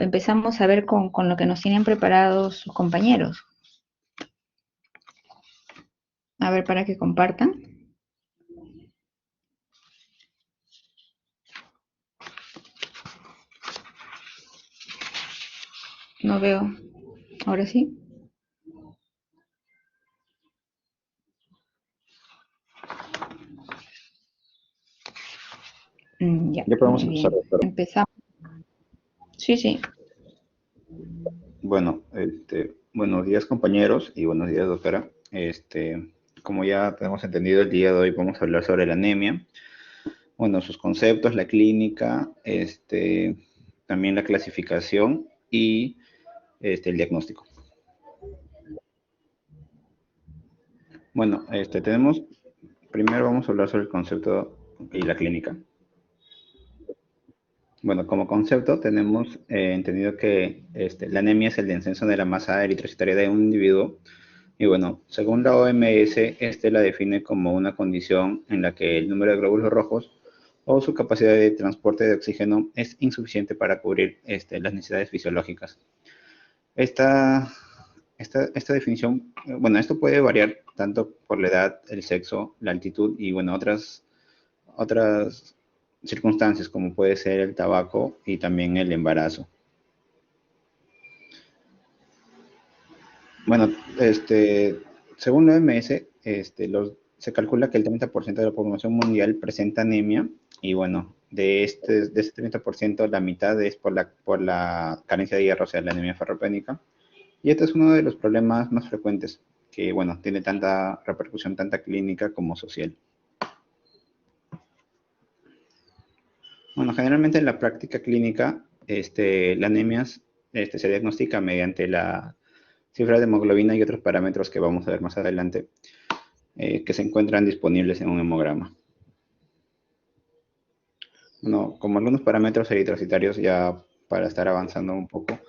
empezamos a ver con lo que nos tienen preparados sus compañeros. A ver, para que compartan. No veo. Ahora sí. Ya, Ya podemos muy empezar, bien. doctora. Empezamos. Sí, sí. Bueno, buenos días compañeros y buenos días doctora. Como ya tenemos entendido, el día de hoy vamos a hablar sobre la anemia. Bueno, sus conceptos, la clínica, también la clasificación y el diagnóstico. Bueno, primero vamos a hablar sobre el concepto y la clínica. Bueno, como concepto tenemos entendido que la anemia es el descenso de la masa eritrocitaria de un individuo. Y bueno, según la OMS, la define como una condición en la que el número de glóbulos rojos o su capacidad de transporte de oxígeno es insuficiente para cubrir las necesidades fisiológicas. Esta, esta definición, bueno, esto puede variar tanto por la edad, el sexo, la altitud y bueno, otras circunstancias como puede ser el tabaco y también el embarazo. Bueno, según la OMS, se calcula que el 30% de la población mundial presenta anemia y bueno, de este 30% la mitad es por la carencia de hierro, o sea, la anemia ferropénica. Y este es uno de los problemas más frecuentes que, bueno, tiene tanta repercusión, tanta clínica como social. Bueno, generalmente en la práctica clínica, la anemia se diagnostica mediante la cifra de hemoglobina y otros parámetros que vamos a ver más adelante, que se encuentran disponibles en un hemograma. Bueno, como algunos parámetros eritrocitarios, ya para estar avanzando un poco,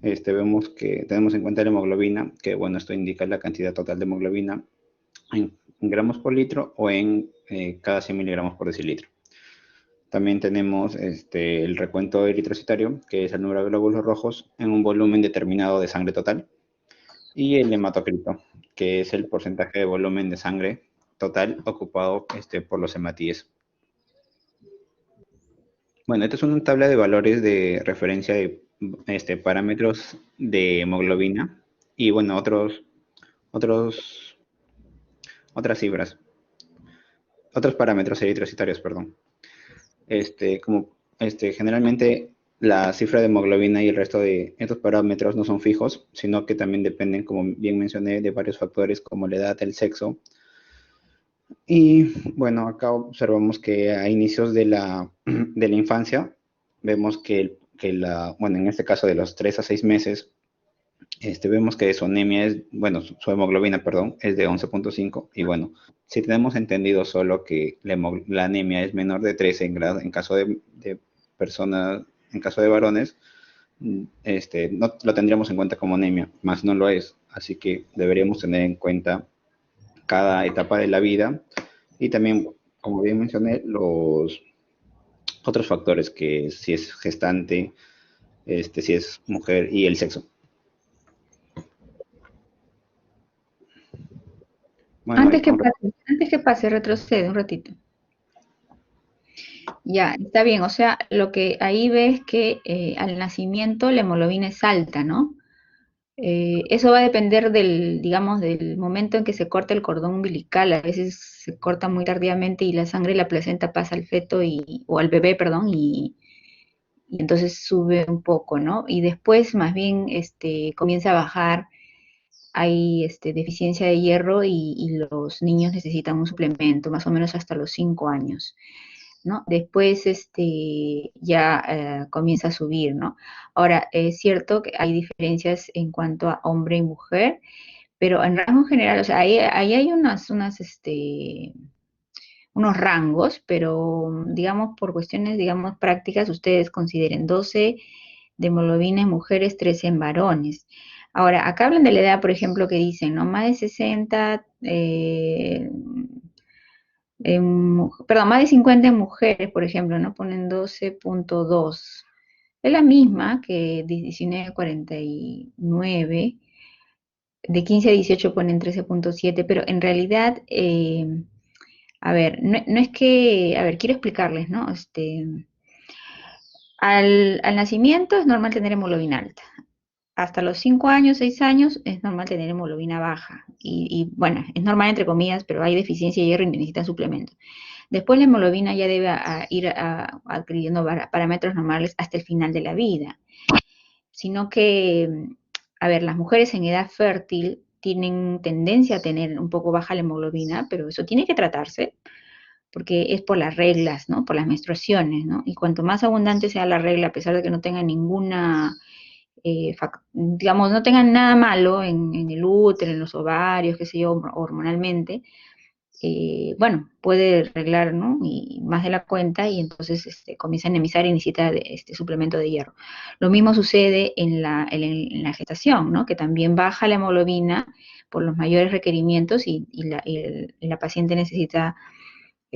vemos que tenemos en cuenta la hemoglobina, que bueno, esto indica la cantidad total de hemoglobina en gramos por litro o en cada 100 miligramos por decilitro. También tenemos el recuento eritrocitario, que es el número de glóbulos rojos en un volumen determinado de sangre total. Y el hematocrito, que es el porcentaje de volumen de sangre total ocupado por los hematíes. Bueno, esta es una tabla de valores de referencia de parámetros de hemoglobina y bueno, otros, otras cifras, otros parámetros eritrocitarios, perdón. Generalmente la cifra de hemoglobina y el resto de estos parámetros no son fijos, sino que también dependen, como bien mencioné, de varios factores como la edad, el sexo. Y bueno, acá observamos que a inicios de de la infancia, vemos bueno, en este caso de los 3 a 6 meses, vemos que su anemia es, bueno, su hemoglobina, perdón, es de 11.5. Y bueno, si tenemos entendido solo que la anemia es menor de 13 en caso de personas, en caso de varones, no lo tendríamos en cuenta como anemia, más no lo es. Así que deberíamos tener en cuenta cada etapa de la vida y también, como bien mencioné, los otros factores, que si es gestante, si es mujer y el sexo. Bueno, y con Antes que pase, retrocede un ratito. Ya, está bien. O sea, lo que ahí ves que al nacimiento la hemoglobina es alta, ¿no? Eso va a depender del, digamos, del momento en que se corta el cordón umbilical. A veces se corta muy tardíamente y la sangre y la placenta pasa al feto o al bebé, perdón, y entonces sube un poco, ¿no? Y después más bien comienza a bajar. Hay deficiencia de hierro y los niños necesitan un suplemento, más o menos hasta los 5 años. ¿No? Después ya comienza a subir, ¿no? Ahora, es cierto que hay diferencias en cuanto a hombre y mujer, pero en rango general, o sea, ahí hay unos rangos, pero digamos, por cuestiones, digamos, prácticas, ustedes consideren 12 de hemoglobina en mujeres, 13 en varones. Ahora, acá hablan de la edad, por ejemplo, que dicen, ¿no? Más de 60, perdón, más de 50 en mujeres, por ejemplo, ¿no? Ponen 12.2. Es la misma que 19,49, de 15 a 18 ponen 13,7, pero en realidad, a ver, no es que, a ver, quiero explicarles, ¿no? Al nacimiento es normal tener hemoglobina alta. Hasta los 5 años, 6 años, es normal tener hemoglobina baja. Bueno, es normal entre comillas, pero hay deficiencia de hierro y necesitan suplementos. Después la hemoglobina ya debe ir adquiriendo parámetros normales hasta el final de la vida. Sino que, a ver, las mujeres en edad fértil tienen tendencia a tener un poco baja la hemoglobina, pero eso tiene que tratarse porque es por las reglas, ¿no? Por las menstruaciones, ¿no? Y cuanto más abundante sea la regla, a pesar de que no tenga ninguna, digamos, no tengan nada malo en el útero, en los ovarios, qué sé yo, hormonalmente, bueno, puede arreglar, ¿no? Y más de la cuenta y entonces comienza a anemizar y necesita suplemento de hierro. Lo mismo sucede en la gestación, ¿no? Que también baja la hemoglobina por los mayores requerimientos y la paciente necesita,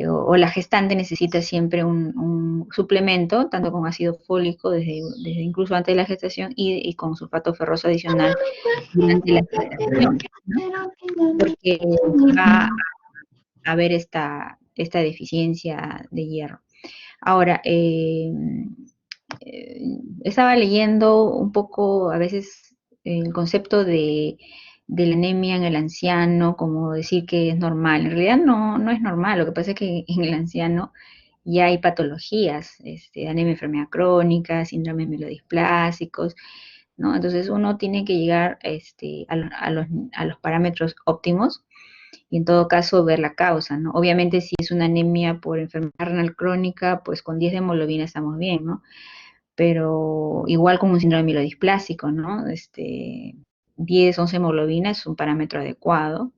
o la gestante necesita siempre un suplemento, tanto con ácido fólico desde incluso antes de la gestación y con sulfato ferroso adicional durante la gestación, ¿no? Porque va a ver esta deficiencia de hierro. Ahora, estaba leyendo un poco a veces el concepto de la anemia en el anciano, como decir que es normal. En realidad no es normal, lo que pasa es que en el anciano ya hay patologías, anemia enfermedad crónica, síndrome mielodisplásicos, ¿no? Entonces uno tiene que llegar a los parámetros óptimos y en todo caso ver la causa, ¿no? Obviamente si es una anemia por enfermedad renal crónica, pues con 10 de hemoglobina estamos bien, ¿no? Pero igual como un síndrome mielodisplásico, ¿no? 10, 11 hemoglobina es un parámetro adecuado,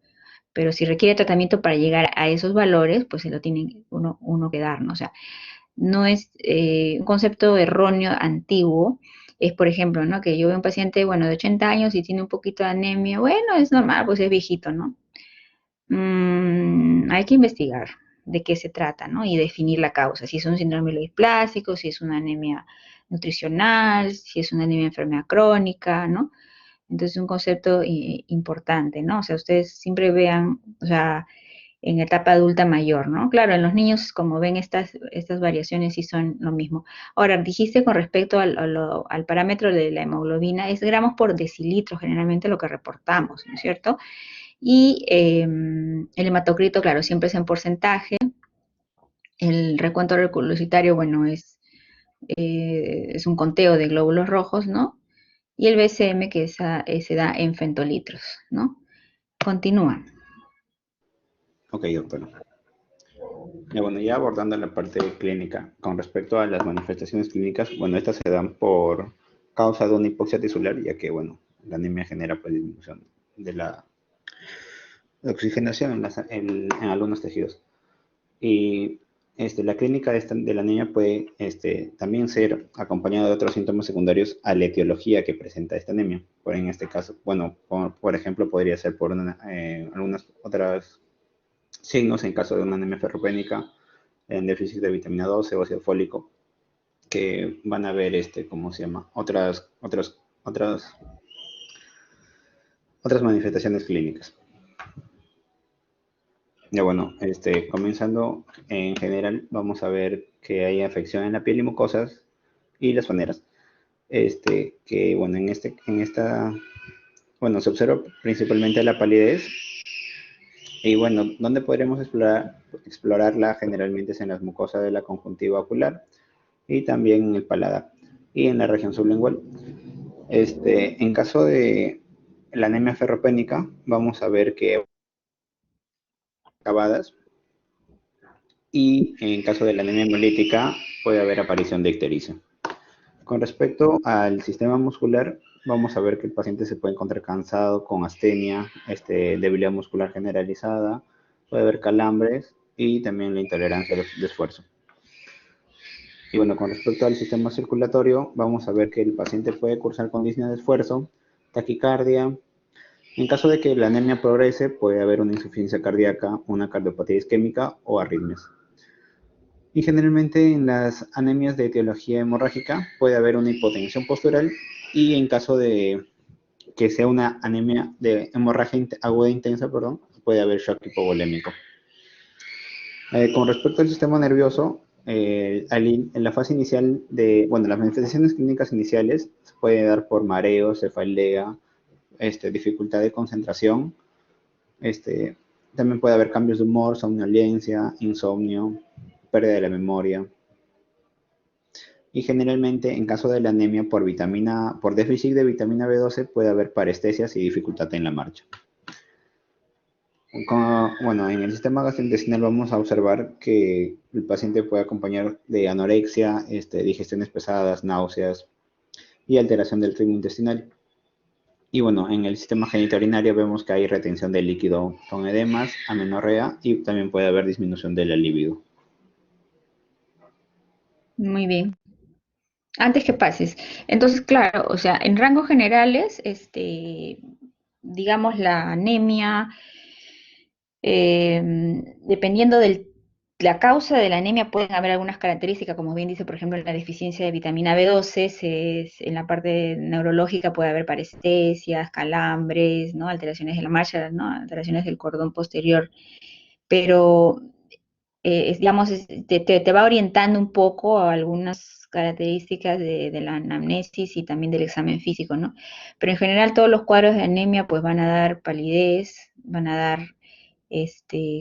pero si requiere tratamiento para llegar a esos valores, pues se lo tiene uno que dar, ¿no? O sea, no es un concepto erróneo antiguo, es por ejemplo, ¿no? Que yo veo un paciente, bueno, de 80 años y tiene un poquito de anemia, bueno, es normal, pues es viejito, ¿no? Hay que investigar de qué se trata, ¿no? Y definir la causa, si es un síndrome mielodisplásico, si es una anemia nutricional, si es una anemia enfermedad crónica, ¿no? Entonces es un concepto importante, ¿no? O sea, ustedes siempre vean, o sea, en etapa adulta mayor, ¿no? Claro, en los niños, como ven, estas variaciones sí son lo mismo. Ahora, dijiste con respecto al parámetro de la hemoglobina, es gramos por decilitro generalmente lo que reportamos, ¿no es cierto? Y el hematocrito, claro, siempre es en porcentaje. El recuento reticulocitario, bueno, es un conteo de glóbulos rojos, ¿no? Y el BCM que se da en femtolitros, ¿no? Continúa. Ok, doctora. Bueno, ya abordando la parte clínica, con respecto a las manifestaciones clínicas, bueno, estas se dan por causa de una hipoxia tisular, ya que, bueno, la anemia genera pues, disminución de la oxigenación en algunos tejidos. Y la clínica de la anemia puede también ser acompañada de otros síntomas secundarios a la etiología que presenta esta anemia. En este caso, bueno, por ejemplo, podría ser por algunas otras signos en caso de una anemia ferropénica, en déficit de vitamina 12 o ácido fólico, que van a ver, ¿cómo se llama? Otras manifestaciones clínicas. Ya bueno, comenzando en general, vamos a ver que hay afección en la piel y mucosas y las faneras. Que bueno, bueno, se observa principalmente la palidez y bueno, ¿dónde podremos explorarla? Generalmente es en las mucosas de la conjuntiva ocular y también en el paladar y en la región sublingual. En caso de la anemia ferropénica, vamos a ver que acabadas y en caso de la anemia hemolítica puede haber aparición de ictericia. Con respecto al sistema muscular, vamos a ver que el paciente se puede encontrar cansado, con astenia, debilidad muscular generalizada, puede haber calambres y también la intolerancia de esfuerzo. Y bueno, con respecto al sistema circulatorio, vamos a ver que el paciente puede cursar con disnea de esfuerzo, taquicardia. En caso de que la anemia progrese, puede haber una insuficiencia cardíaca, una cardiopatía isquémica o arritmias. Y generalmente en las anemias de etiología hemorrágica puede haber una hipotensión postural y en caso de que sea una anemia de hemorragia aguda e intensa, perdón, puede haber shock hipovolémico. Con respecto al sistema nervioso, en la fase inicial de, bueno, las manifestaciones clínicas iniciales se puede dar por mareo, cefalea, dificultad de concentración, este, también puede haber cambios de humor, somnolencia, insomnio, pérdida de la memoria. Y generalmente en caso de la anemia por déficit de vitamina B12 puede haber parestesias y dificultad en la marcha. Bueno, en el sistema gastrointestinal vamos a observar que el paciente puede acompañar de anorexia, digestiones pesadas, náuseas y alteración del ritmo intestinal. Y bueno, en el sistema genitourinario vemos que hay retención de líquido con edemas, amenorrea y también puede haber disminución de la libido. Muy bien. Antes que pases. Entonces, claro, o sea, en rangos generales, digamos la anemia, dependiendo de la causa de la anemia, pueden haber algunas características, como bien dice, por ejemplo, la deficiencia de vitamina B12, en la parte neurológica puede haber parestesias, calambres, ¿no? Alteraciones de la marcha, ¿no? Alteraciones del cordón posterior, pero digamos, te va orientando un poco a algunas características de la anamnesis y también del examen físico, ¿no? Pero en general todos los cuadros de anemia pues van a dar palidez, van a dar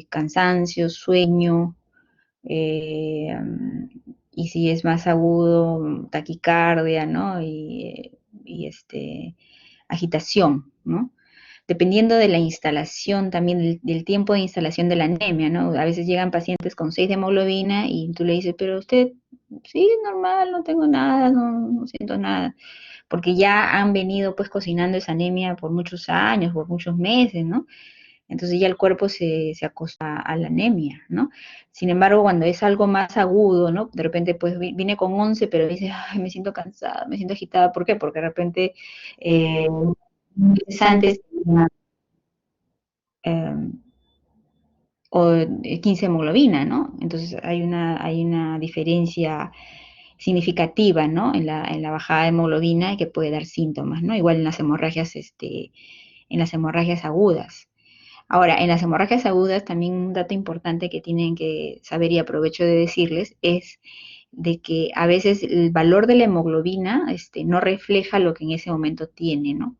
cansancio, sueño, eh, y si es más agudo, taquicardia, ¿no? Y agitación, ¿no? Dependiendo de la instalación, también del tiempo de instalación de la anemia, ¿no? A veces llegan pacientes con 6 de hemoglobina y tú le dices, pero usted, sí, es normal, no tengo nada, no siento nada, porque ya han venido pues cocinando esa anemia por muchos años, por muchos meses, ¿no? Entonces ya el cuerpo se acosta a la anemia, ¿no? Sin embargo, cuando es algo más agudo, ¿no? De repente pues viene con 11, pero dice, ay, me siento cansada, me siento agitada, ¿por qué? Porque de repente meses antes eh, o 15 hemoglobina, ¿no? Entonces hay una diferencia significativa, ¿no? En la bajada de hemoglobina y que puede dar síntomas, ¿no? Igual en las hemorragias agudas. Ahora, en las hemorragias agudas, también un dato importante que tienen que saber y aprovecho de decirles es de que a veces el valor de la hemoglobina no refleja lo que en ese momento tiene, ¿no?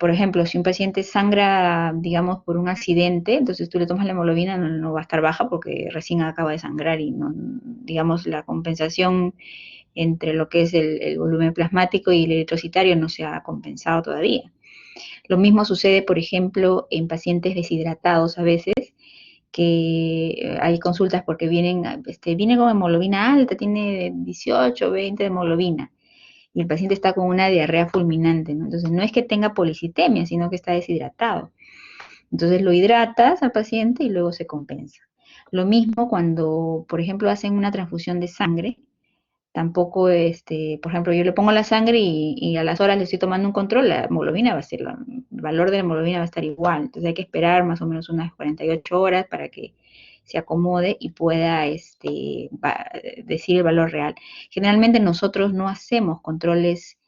Por ejemplo, si un paciente sangra, digamos, por un accidente, entonces tú le tomas la hemoglobina, no va a estar baja porque recién acaba de sangrar y no, digamos, la compensación entre lo que es el volumen plasmático y el eritrocitario no se ha compensado todavía. Lo mismo sucede, por ejemplo, en pacientes deshidratados a veces, que hay consultas porque viene con hemoglobina alta, tiene 18, 20 de hemoglobina, y el paciente está con una diarrea fulminante, ¿no? Entonces no es que tenga policitemia, sino que está deshidratado. Entonces lo hidratas al paciente y luego se compensa. Lo mismo cuando, por ejemplo, hacen una transfusión de sangre, tampoco, por ejemplo, yo le pongo la sangre y a las horas le estoy tomando un control, la hemoglobina va a ser, el valor de la hemoglobina va a estar igual. Entonces hay que esperar más o menos unas 48 horas para que se acomode y pueda decir el valor real. Generalmente nosotros no hacemos controles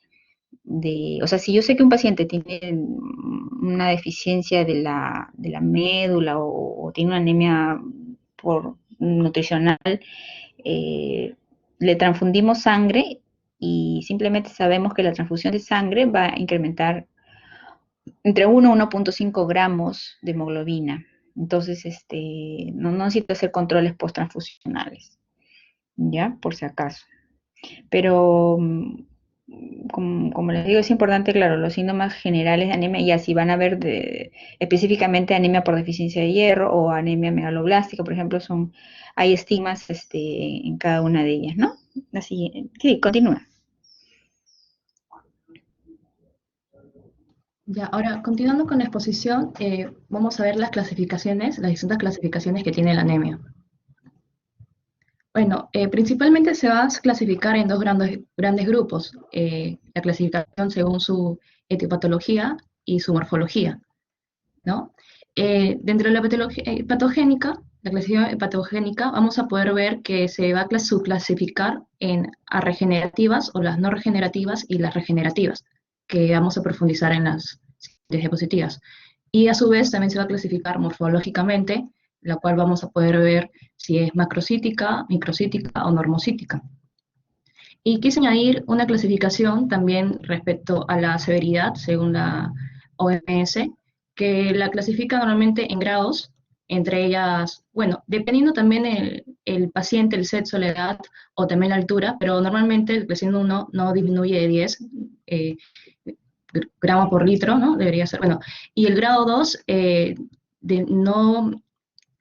o sea, si yo sé que un paciente tiene una deficiencia de la médula o tiene una anemia por nutricional, eh, le transfundimos sangre y simplemente sabemos que la transfusión de sangre va a incrementar entre 1 y 1.5 gramos de hemoglobina. Entonces, no necesito hacer controles post-transfusionales, ¿ya? Por si acaso. Pero, como les digo, es importante, claro, los síntomas generales de anemia, y así van a ver específicamente anemia por deficiencia de hierro o anemia megaloblástica, por ejemplo, hay estigmas en cada una de ellas, ¿no? Así, sí, continúa. Ya, ahora, continuando con la exposición, vamos a ver las clasificaciones, las distintas clasificaciones que tiene la anemia. Bueno, principalmente se va a clasificar en dos grandes grupos, la clasificación según su etiopatología y su morfología, ¿no? Dentro de la patogénica, la clasificación patogénica, vamos a poder ver que se va a subclasificar en regenerativas o las no regenerativas y las regenerativas, que vamos a profundizar en las siguientes diapositivas. Y a su vez también se va a clasificar morfológicamente, la cual vamos a poder ver si es macrocítica, microcítica o normocítica. Y quise añadir una clasificación también respecto a la severidad, según la OMS, que la clasifica normalmente en grados, entre ellas, bueno, dependiendo también el paciente, el sexo, la edad o también la altura, pero normalmente el paciente 1 no disminuye de 10 gramos por litro, ¿no? Debería ser, bueno, y el grado 2 no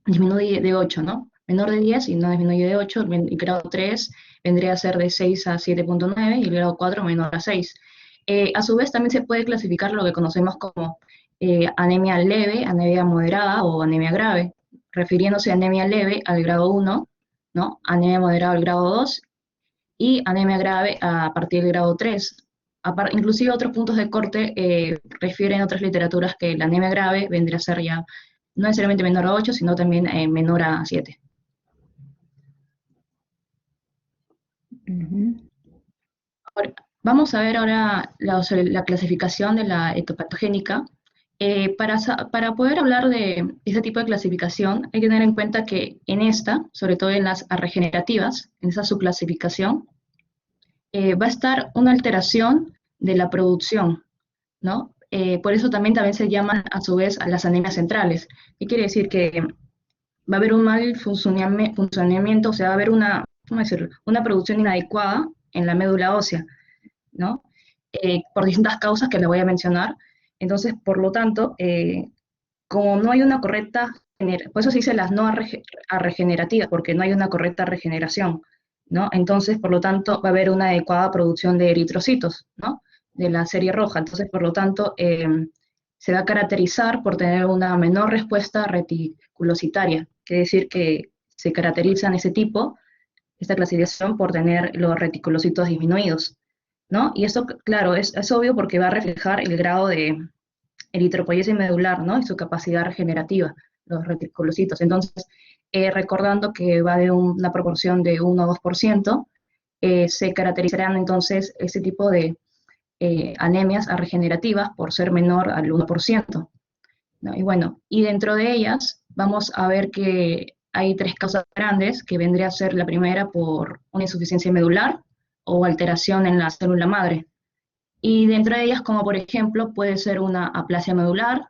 disminuye de 8, ¿no? Menor de 10 y no disminuye de 8, el grado 3 vendría a ser de 6 a 7.9 y el grado 4 menor a 6. A su vez también se puede clasificar lo que conocemos como anemia leve, anemia moderada o anemia grave, refiriéndose a anemia leve al grado 1, ¿no? Anemia moderada al grado 2 y anemia grave a partir del grado 3. Inclusive otros puntos de corte refieren a otras literaturas que la anemia grave vendría a ser ya no necesariamente menor a 8, sino también menor a 7. Ahora, vamos a ver ahora la clasificación de la etopatogénica. Para poder hablar de este tipo de clasificación, hay que tener en cuenta que en esta, sobre todo en las regenerativas, en esa subclasificación, va a estar una alteración de la producción, ¿no? Por eso también se llaman a su vez a las anemias centrales. ¿Qué quiere decir? Que va a haber un mal funcionamiento, o sea, va a haber ¿cómo decirlo? Una producción inadecuada en la médula ósea, ¿no? Por distintas causas que le voy a mencionar. Entonces, por lo tanto, como no hay una correcta, por eso se dice las no regenerativas, porque no hay una correcta regeneración, ¿no? Entonces, por lo tanto, va a haber una adecuada producción de eritrocitos, ¿no? De la serie roja. Entonces, por lo tanto, se va a caracterizar por tener una menor respuesta reticulocitaria, quiere decir que se caracteriza en ese tipo, esta clasificación, por tener los reticulocitos disminuidos, ¿no? Y esto, claro, es obvio porque va a reflejar el grado de eritropoiesis medular, ¿no? Y su capacidad regenerativa, los reticulocitos. Entonces, recordando que va de una proporción de 1 o 2%, se caracterizarán entonces ese tipo de anemias regenerativas por ser menor al 1%, ¿no? Y bueno, y dentro de ellas vamos a ver que hay 3 causas grandes, que vendría a ser la primera por una insuficiencia medular o alteración en la célula madre. Y dentro de ellas, como por ejemplo, puede ser una aplasia medular,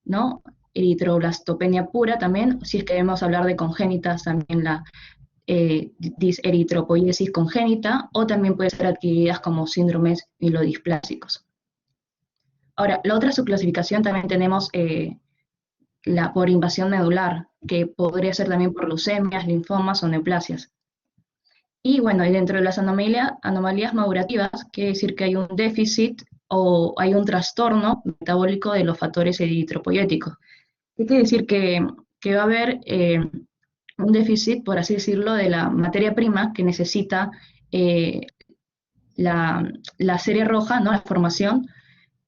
¿no? Eritroblastopenia pura también, si es que debemos hablar de congénitas, también la diseritropoiesis congénita, o también puede ser adquiridas como síndromes milodisplásicos. Ahora, la otra subclasificación también tenemos la por invasión medular, que podría ser también por leucemias, linfomas o neoplasias. Y bueno, y dentro de las anomalías madurativas, quiere decir que hay un déficit o hay un trastorno metabólico de los factores eritropoyéticos. ¿Qué quiere decir? Que va a haber un déficit, por así decirlo, de la materia prima que necesita la serie roja, ¿no? La formación,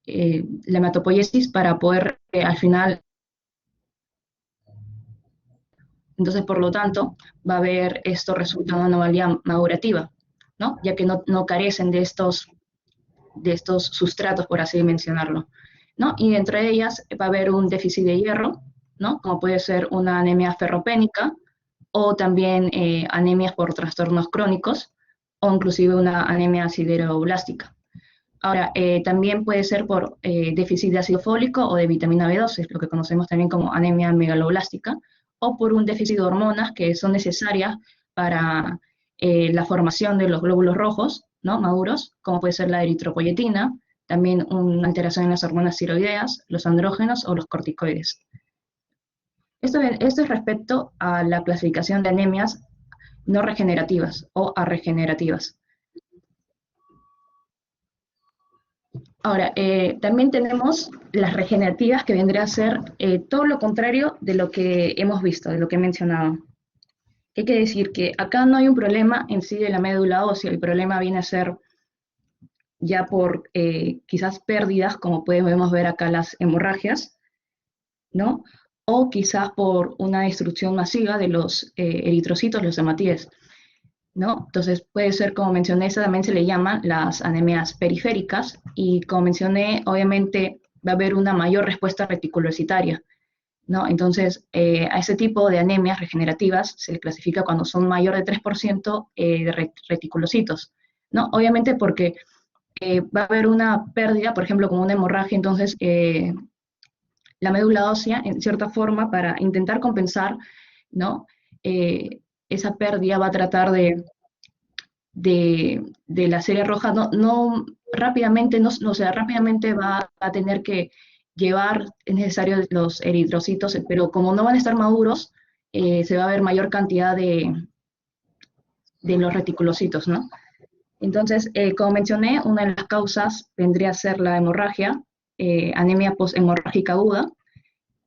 la hematopoiesis, para poder al final. Entonces, por lo tanto, va a haber esto resulta una anomalía madurativa, ¿no? Ya que no carecen de estos sustratos, por así mencionarlo, ¿no? Y dentro de ellas va a haber un déficit de hierro, ¿no? Como puede ser una anemia ferropénica o también anemias por trastornos crónicos o inclusive una anemia sideroblástica. Ahora, también puede ser por déficit de ácido fólico o de vitamina B12, lo que conocemos también como anemia megaloblástica, o por un déficit de hormonas que son necesarias para la formación de los glóbulos rojos, ¿no? Maduros, como puede ser la eritropoyetina, también una alteración en las hormonas tiroideas, los andrógenos o los corticoides. Esto es respecto a la clasificación de anemias no regenerativas o arregenerativas. Ahora, también tenemos las regenerativas, que vendría a ser todo lo contrario de lo que hemos visto, de lo que he mencionado. ¿Qué quiere decir? Que acá no hay un problema en sí de la médula ósea, el problema viene a ser ya por quizás pérdidas, como podemos ver acá las hemorragias, ¿no? o quizás por una destrucción masiva de los eritrocitos, los hematíes, ¿no? Entonces puede ser, como mencioné, esa también se le llaman las anemias periféricas, y como mencioné, obviamente va a haber una mayor respuesta reticulocitaria, ¿no? Entonces, a ese tipo de anemias regenerativas se le clasifica cuando son mayor de 3% de reticulocitos, ¿no? Obviamente porque va a haber una pérdida, por ejemplo, como una hemorragia, entonces la médula ósea, en cierta forma, para intentar compensar, ¿no? Esa pérdida va a tratar de la serie roja, no rápidamente, o sea, rápidamente va a tener que llevar, es necesario los eritrocitos, pero como no van a estar maduros, se va a ver mayor cantidad de los reticulocitos, ¿no? Entonces, como mencioné, una de las causas vendría a ser la hemorragia, anemia posthemorrágica aguda,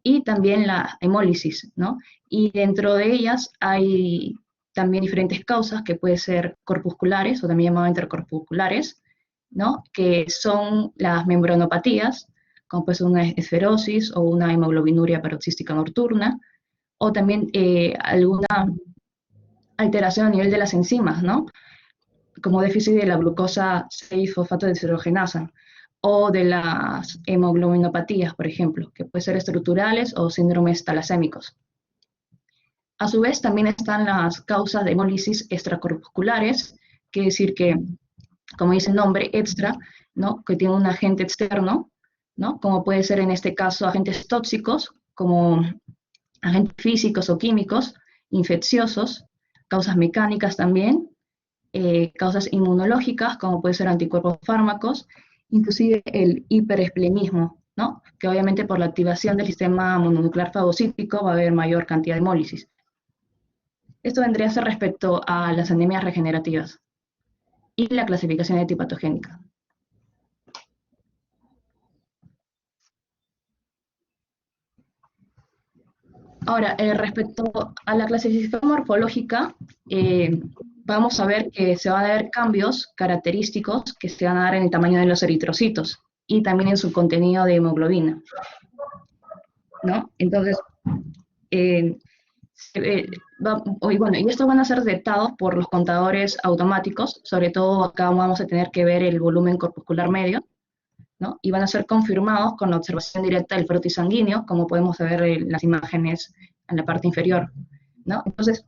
y también la hemólisis, ¿no? Y dentro de ellas hay también diferentes causas que pueden ser corpusculares o también llamadas intercorpusculares, ¿no? Que son las membranopatías, como puede ser una esferosis o una hemoglobinuria paroxística nocturna, o también alguna alteración a nivel de las enzimas, ¿no? Como déficit de la glucosa 6-fosfato deshidrogenasa, o de las hemoglobinopatías, por ejemplo, que pueden ser estructurales o síndromes talasémicos. A su vez, también están las causas de hemólisis extracorpusculares, quiere decir que, como dice el nombre, extra, ¿no? Que tiene un agente externo, ¿no? Como puede ser en este caso agentes tóxicos, como agentes físicos o químicos, infecciosos, causas mecánicas también, causas inmunológicas, como puede ser anticuerpos fármacos, inclusive el hiperesplenismo, ¿no? Que obviamente por la activación del sistema mononuclear fagocítico va a haber mayor cantidad de hemólisis. Esto vendría a ser respecto a las anemias regenerativas y la clasificación etipatogénica. Ahora, respecto a la clasificación morfológica, vamos a ver que se van a ver cambios característicos que se van a dar en el tamaño de los eritrocitos y también en su contenido de hemoglobina, ¿no? Entonces, eh, bueno, y estos van a ser detectados por los contadores automáticos, sobre todo acá vamos a tener que ver el volumen corpuscular medio, ¿no? Y van a ser confirmados con la observación directa del frotis sanguíneo, como podemos ver en las imágenes en la parte inferior, ¿no? Entonces,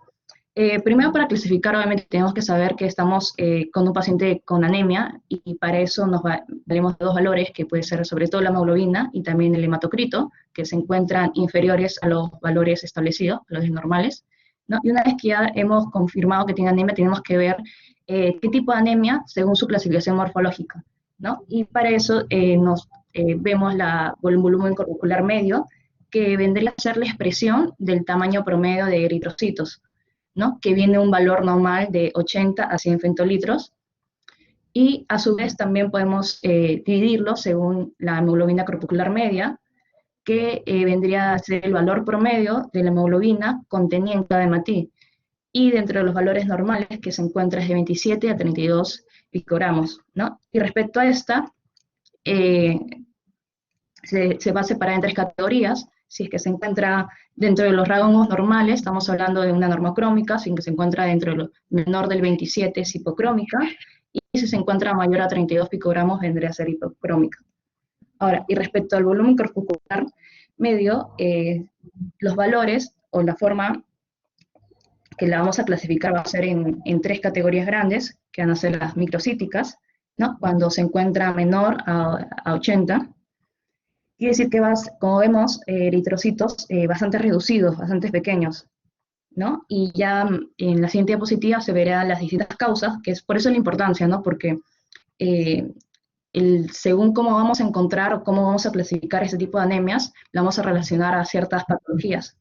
primero para clasificar, obviamente tenemos que saber que estamos con un paciente con anemia, y para eso nos valemos de dos valores, que puede ser sobre todo la hemoglobina y también el hematocrito, que se encuentran inferiores a los valores establecidos, a los normales, ¿no? Y una vez que ya hemos confirmado que tiene anemia, tenemos que ver qué tipo de anemia según su clasificación morfológica, ¿no? Y para eso vemos el volumen corpuscular medio, que vendría a ser la expresión del tamaño promedio de eritrocitos, ¿no? Que viene un valor normal de 80 a 100 femtolitros, y a su vez también podemos dividirlo según la hemoglobina corpuscular media, que vendría a ser el valor promedio de la hemoglobina contenida en cada hematí, y dentro de los valores normales que se encuentra es de 27 a 32 picogramos, ¿no? Y respecto a esta, eh, se va a separar en tres categorías. Si es que se encuentra dentro de los rangos normales, estamos hablando de una normocrómica; si se encuentra dentro de lo menor del 27 es hipocrómica, y si se encuentra mayor a 32 picogramos vendría a ser hipocrómica. Ahora, y respecto al volumen corpuscular medio, los valores o la forma que la vamos a clasificar va a ser en tres categorías grandes, que van a ser las microcíticas, ¿no? Cuando se encuentra menor a 80, quiere decir que como vemos, eritrocitos bastante reducidos, bastante pequeños, ¿no? Y ya en la siguiente diapositiva se verán las distintas causas, que es por eso la importancia, ¿no? Porque eh, según cómo vamos a encontrar o cómo vamos a clasificar este tipo de anemias, la vamos a relacionar a ciertas patologías,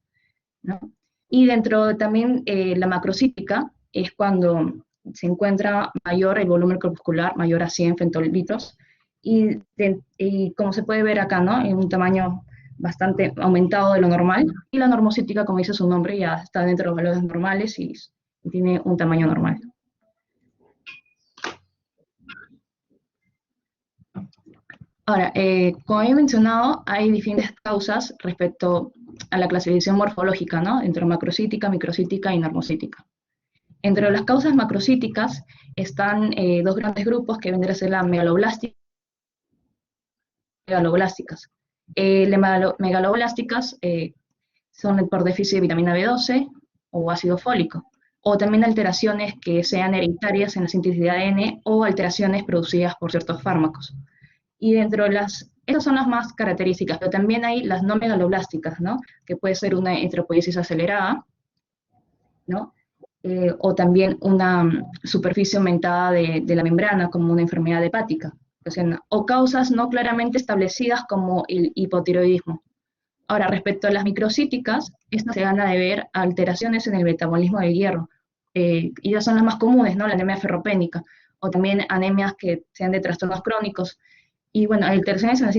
¿no? Y dentro también la macrocítica es cuando se encuentra mayor el volumen corpuscular, mayor a 100 femtolitros, y como se puede ver acá, ¿no? En un tamaño bastante aumentado de lo normal, y la normocítica, como dice su nombre, ya está dentro de los valores normales y tiene un tamaño normal. Ahora, como he mencionado, hay diferentes causas respecto a la clasificación morfológica, ¿no? Entre macrocítica, microcítica y normocítica. Entre las causas macrocíticas están dos grandes grupos que vendrían a ser las megaloblásticas y megaloblásticas. Las megaloblásticas son por déficit de vitamina B12 o ácido fólico, o también alteraciones que sean hereditarias en la síntesis de ADN o alteraciones producidas por ciertos fármacos. Y dentro de esas son las más características, pero también hay las no megaloblásticas, ¿no? Que puede ser una eritropoiesis acelerada, ¿no? O también una superficie aumentada de la membrana, como una enfermedad hepática, o causas no claramente establecidas como el hipotiroidismo. Ahora, respecto a las microcíticas, estas se van a deber a alteraciones en el metabolismo del hierro, y ya son las más comunes, ¿no? La anemia ferropénica, o también anemias que sean de trastornos crónicos, y bueno, alteraciones en la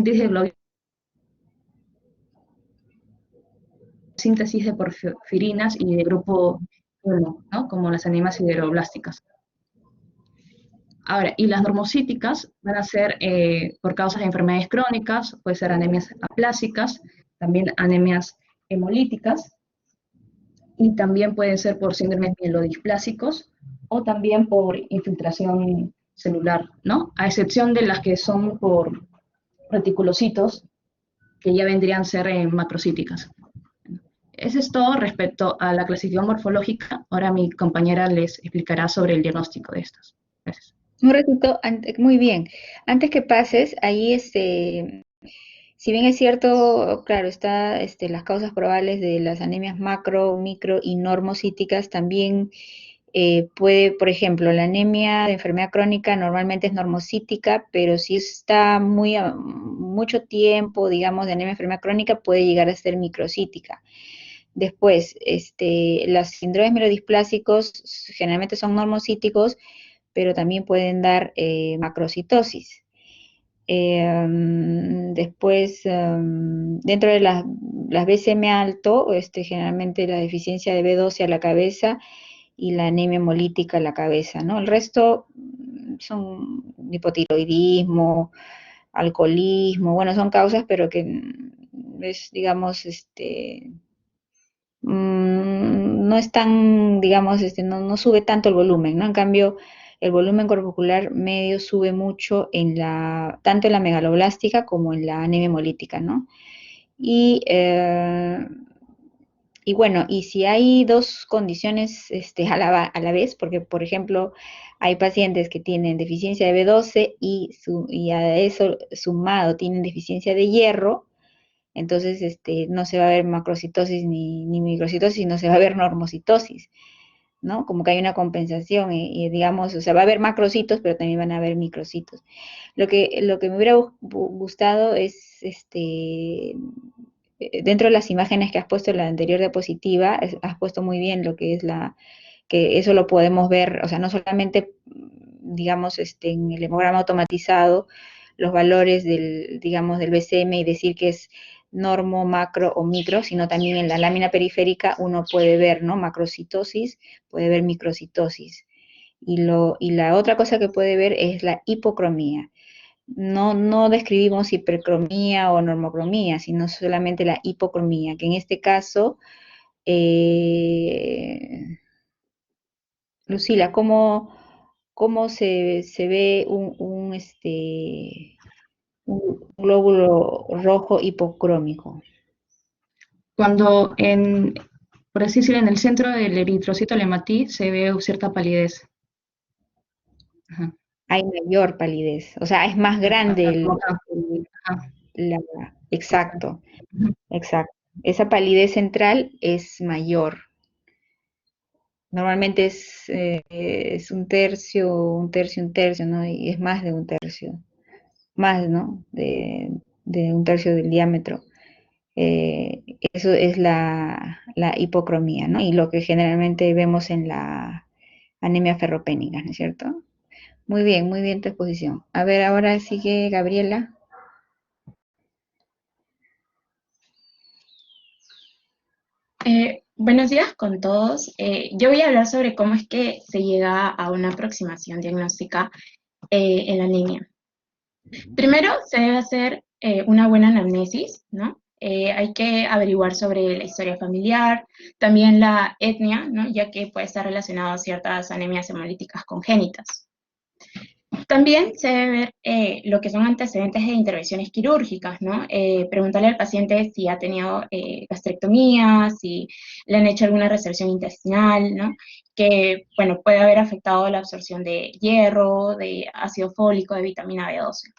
síntesis de porfirinas y de grupo 1, ¿no? Como las anemias sideroblásticas. Ahora, y las normocíticas van a ser por causas de enfermedades crónicas, puede ser anemias aplásicas, también anemias hemolíticas, y también pueden ser por síndromes mielodisplásicos o también por infiltración celular, ¿no? A excepción de las que son por reticulocitos, que ya vendrían a ser macrocíticas. Eso es todo respecto a la clasificación morfológica. Ahora mi compañera les explicará sobre el diagnóstico de estas. Gracias. Un ratito, muy bien. Antes que pases, ahí si bien es cierto, claro, está las causas probables de las anemias macro, micro y normocíticas, también puede, por ejemplo, la anemia de enfermedad crónica normalmente es normocítica, pero si está mucho tiempo, digamos, de anemia de enfermedad crónica, puede llegar a ser microcítica. Después, los síndromes mielodisplásicos generalmente son normocíticos, pero también pueden dar macrocitosis. Después, dentro de las BCM alto, generalmente la deficiencia de B12 a la cabeza y la anemia hemolítica a la cabeza, ¿no? El resto son hipotiroidismo, alcoholismo, bueno, son causas, pero que es, digamos, no es tan, digamos, no sube tanto el volumen, ¿no? En cambio, el volumen corpocular medio sube mucho tanto en la megaloblástica como en la anemia hemolítica, ¿no? Y bueno, y si hay dos condiciones a la vez, porque por ejemplo hay pacientes que tienen deficiencia de B12 y a eso sumado tienen deficiencia de hierro, entonces no se va a ver macrocitosis ni microcitosis, sino se va a ver normocitosis, ¿no? Como que hay una compensación y digamos, o sea, va a haber macrocitos, pero también van a haber microcitos. Lo que me hubiera gustado es, dentro de las imágenes que has puesto en la anterior diapositiva, has puesto muy bien lo que es que eso lo podemos ver, o sea, no solamente, digamos, en el hemograma automatizado, los valores digamos, del BCM y decir que es normo, macro o micro, sino también en la lámina periférica uno puede ver, ¿no? Macrocitosis, puede ver microcitosis. Y la otra cosa que puede ver es la hipocromía. No describimos hipercromía o normocromía, sino solamente la hipocromía, que en este caso, Lucila, ¿cómo se ve un glóbulo rojo hipocrómico? Cuando, por así decirlo, en el centro del eritrocito lematí se ve cierta palidez. Ajá. Hay mayor palidez, o sea, es más grande exacto, exacto. Esa palidez central es mayor. Normalmente es un tercio, un tercio, un tercio, ¿no? Y es más de un tercio, más, ¿no? De un tercio del diámetro. Eso es la hipocromía, ¿no? Y lo que generalmente vemos en la anemia ferropénica, ¿no es cierto? Muy bien tu exposición. A ver, ahora sigue Gabriela. Buenos días con todos. Yo voy a hablar sobre cómo es que se llega a una aproximación diagnóstica en la anemia. Primero se debe hacer una buena anamnesis, ¿no? hay que averiguar sobre la historia familiar, también la etnia, ¿no? Ya que puede estar relacionado a ciertas anemias hemolíticas congénitas. También se debe ver lo que son antecedentes de intervenciones quirúrgicas, ¿no? Preguntarle al paciente si ha tenido gastrectomía, si le han hecho alguna resección intestinal, ¿no? Que, bueno, puede haber afectado la absorción de hierro, de ácido fólico, de vitamina B12.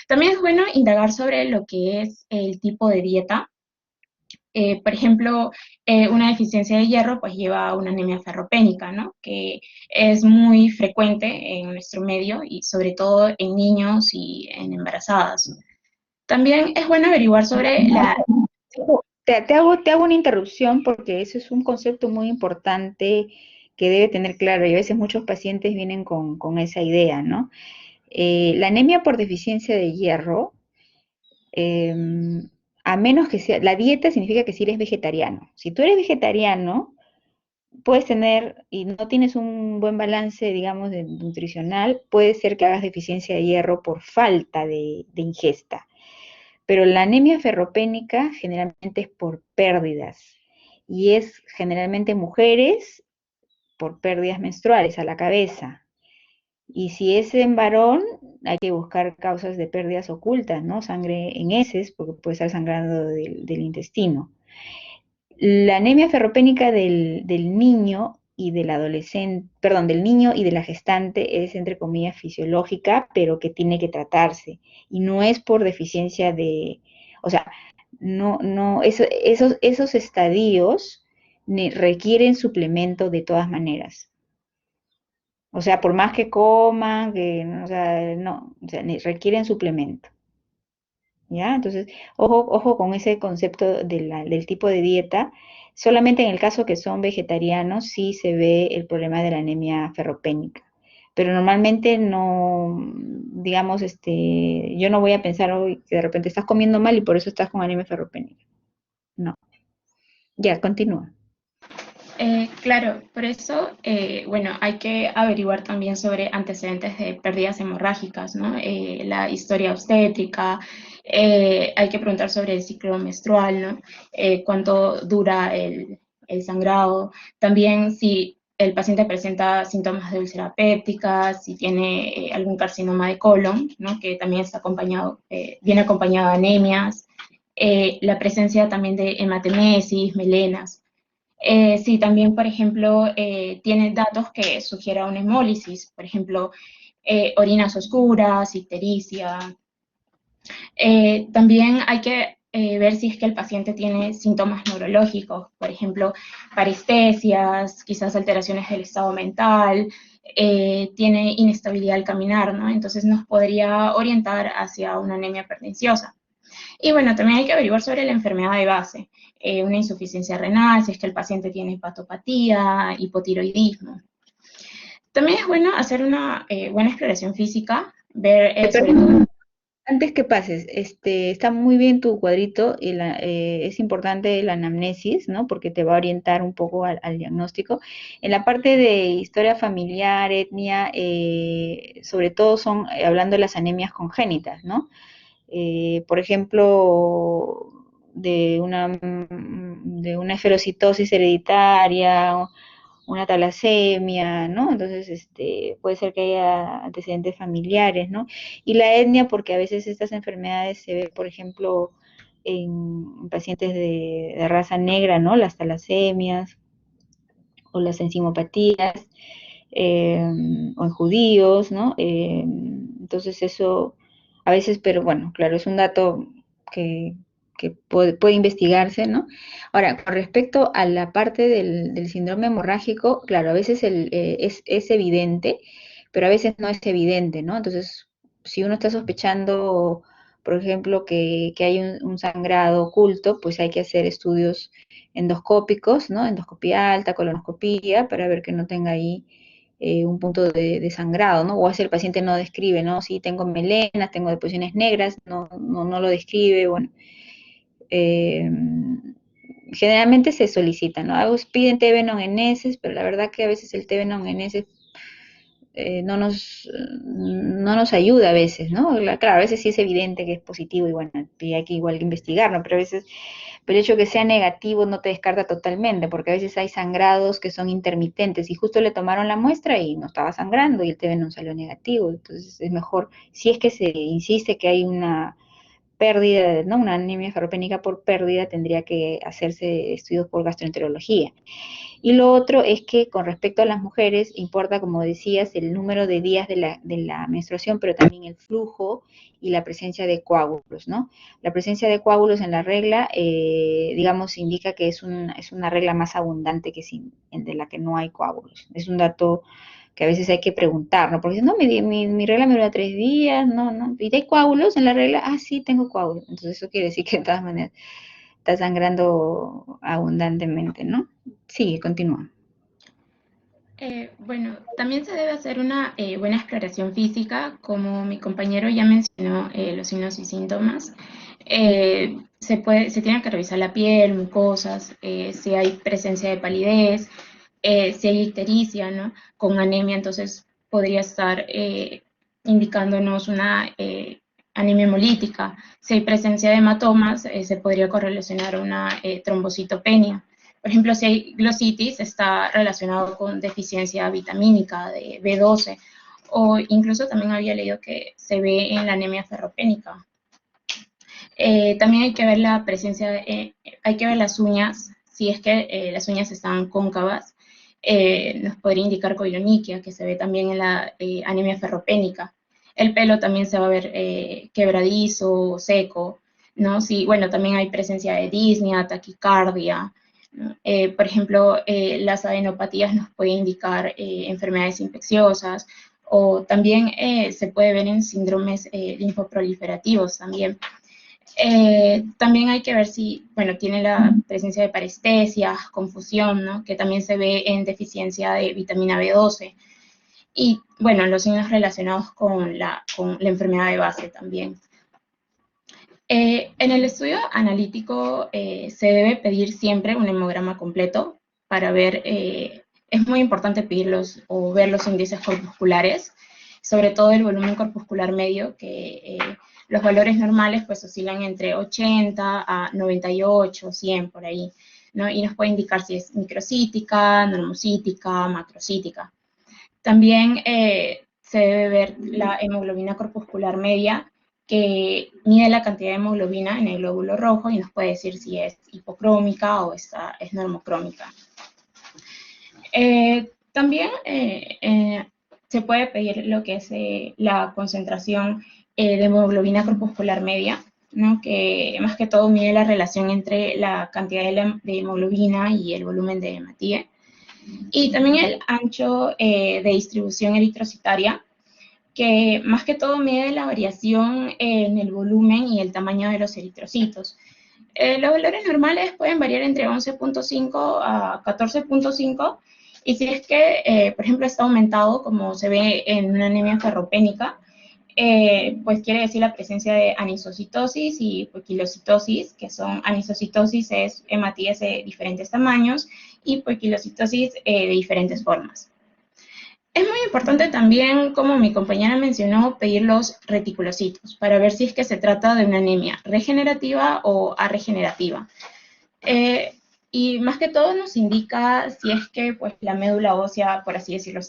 También es bueno indagar sobre lo que es el tipo de dieta. Por ejemplo, una deficiencia de hierro pues lleva a una anemia ferropénica, ¿no? Que es muy frecuente en nuestro medio y sobre todo en niños y en embarazadas. También es bueno averiguar sobre la... Te hago una interrupción porque eso es un concepto muy importante que debe tener claro y a veces muchos pacientes vienen con esa idea, ¿no? La anemia por deficiencia de hierro, eh, a menos que sea, la dieta significa que si eres vegetariano. Si tú eres vegetariano, puedes tener y no tienes un buen balance, digamos, nutricional, puede ser que hagas deficiencia de hierro por falta de ingesta. Pero la anemia ferropénica generalmente es por pérdidas y es generalmente mujeres por pérdidas menstruales a la cabeza. Y si es en varón, hay que buscar causas de pérdidas ocultas, ¿no? Sangre en heces, porque puede estar sangrando del intestino. La anemia ferropénica del niño y del adolescente, perdón, del niño y de la gestante es, entre comillas, fisiológica, pero que tiene que tratarse. Y no es por deficiencia de, o sea, esos estadios requieren suplemento de todas maneras. O sea, por más que coman, que, o sea, no, o sea, requieren suplemento. ¿Ya? Entonces, ojo con ese concepto del tipo de dieta. Solamente en el caso que son vegetarianos sí se ve el problema de la anemia ferropénica. Pero normalmente no, digamos, yo no voy a pensar hoy que de repente estás comiendo mal y por eso estás con anemia ferropénica. No. Ya, continúa. Claro, por eso, bueno, hay que averiguar también sobre antecedentes de pérdidas hemorrágicas, ¿no? La historia obstétrica, hay que preguntar sobre el ciclo menstrual, ¿no? Cuánto dura el sangrado, también si el paciente presenta síntomas de úlcera péptica, si tiene algún carcinoma de colon, ¿no? Que también está acompañado, viene acompañado de anemias, la presencia también de hematemesis, melenas. Sí, también, por ejemplo, tiene datos que sugieren una hemólisis, por ejemplo, orinas oscuras, ictericia. También hay que ver si es que el paciente tiene síntomas neurológicos, por ejemplo, parestesias, quizás alteraciones del estado mental, tiene inestabilidad al caminar, ¿no? Entonces nos podría orientar hacia una anemia perniciosa. Y bueno, también hay que averiguar sobre la enfermedad de base, una insuficiencia renal, si es que el paciente tiene hepatopatía, hipotiroidismo. También es bueno hacer una buena exploración física, ver sobre todo... Antes que pases, está muy bien tu cuadrito y es importante la anamnesis, ¿no? Porque te va a orientar un poco al diagnóstico. En la parte de historia familiar, etnia, sobre todo son hablando de las anemias congénitas, ¿no? Por ejemplo, de una esferocitosis hereditaria, una talasemia, ¿no? Entonces, puede ser que haya antecedentes familiares, ¿no? Y la etnia, porque a veces estas enfermedades se ven, por ejemplo, en pacientes de raza negra, ¿no? Las talasemias o las enzimopatías, o en judíos, ¿no? Entonces eso a veces, pero bueno, claro, es un dato que, que puede investigarse, ¿no? Ahora, con respecto a la parte del síndrome hemorrágico, claro, a veces es evidente, pero a veces no es evidente, ¿no? Entonces, si uno está sospechando, por ejemplo, que hay un sangrado oculto, pues hay que hacer estudios endoscópicos, ¿no? Endoscopía alta, colonoscopía, para ver que no tenga ahí un punto de sangrado, ¿no? O a veces el paciente no describe, ¿no? Sí, tengo melenas, tengo deposiciones negras, no lo describe, bueno. Eh, Generalmente se solicita, ¿no? A veces piden Tevenon en heces, pero la verdad que a veces el Tevenon en heces no nos ayuda a veces, ¿no? Claro, a veces sí es evidente que es positivo y bueno, y hay que igual investigarlo, pero a veces pero el hecho de que sea negativo no te descarta totalmente, porque a veces hay sangrados que son intermitentes y justo le tomaron la muestra y no estaba sangrando y el TB no salió negativo, entonces es mejor, si es que se insiste que hay una pérdida, ¿no? Una anemia ferropénica por pérdida, tendría que hacerse estudios por gastroenterología. Y lo otro es que con respecto a las mujeres, importa, como decías, el número de días de la menstruación, pero también el flujo y la presencia de coágulos, ¿no? La presencia de coágulos en la regla, digamos, indica que es una regla más abundante que sin, de la que no hay coágulos. Es un dato que a veces hay que preguntar, ¿no? Porque dicen, no, mi regla me dura 3 días, no, no. ¿Y hay coágulos en la regla? Ah, sí, tengo coágulos. Entonces eso quiere decir que de todas maneras está sangrando abundantemente, ¿no? Sigue, continúa. Bueno, también se debe hacer una buena exploración física, como mi compañero ya mencionó los signos y síntomas. Se tiene que revisar la piel, mucosas, si hay presencia de palidez, si hay ictericia, ¿no? Con anemia, entonces podría estar indicándonos una anemia hemolítica. Si hay presencia de hematomas, se podría correlacionar una trombocitopenia. Por ejemplo, si hay glositis, está relacionado con deficiencia vitamínica de B12, o incluso también había leído que se ve en la anemia ferropénica. También hay que ver la presencia, hay que ver las uñas, si es que las uñas están cóncavas, nos podría indicar coiloniquia, que se ve también en la anemia ferropénica. El pelo también se va a ver quebradizo, seco, ¿no? Sí, bueno, también hay presencia de disnea, taquicardia, ¿no? Por ejemplo, las adenopatías nos pueden indicar enfermedades infecciosas, o también se puede ver en síndromes linfoproliferativos también. También hay que ver si, bueno, tiene la presencia de parestesia, confusión, ¿no? Que también se ve en deficiencia de vitamina B12. Y, bueno, los signos relacionados con la enfermedad de base también. En el estudio analítico se debe pedir siempre un hemograma completo para ver, es muy importante pedirlos o ver los índices corpusculares, sobre todo el volumen corpuscular medio, que los valores normales pues oscilan entre 80 a 98, 100 por ahí, ¿no? Y nos puede indicar si es microcítica, normocítica, macrocítica. También se debe ver la hemoglobina corpuscular media, que mide la cantidad de hemoglobina en el glóbulo rojo y nos puede decir si es hipocrómica o es normocrómica. También se puede pedir lo que es la concentración de hemoglobina corpuscular media, ¿no? Que más que todo mide la relación entre la cantidad de hemoglobina y el volumen de hematíe. Y también el ancho de distribución eritrocitaria, que más que todo mide la variación en el volumen y el tamaño de los eritrocitos. Los valores normales pueden variar entre 11.5 a 14.5, y si es que, por ejemplo, está aumentado, como se ve en una anemia ferropénica, pues quiere decir la presencia de anisocitosis y poiquilocitosis, que son anisocitosis es hematíes de diferentes tamaños y poiquilocitosis de diferentes formas. Es muy importante también, como mi compañera mencionó, pedir los reticulocitos para ver si es que se trata de una anemia regenerativa o arregenerativa. Y más que todo nos indica si es que pues, la médula ósea, por así decirlo,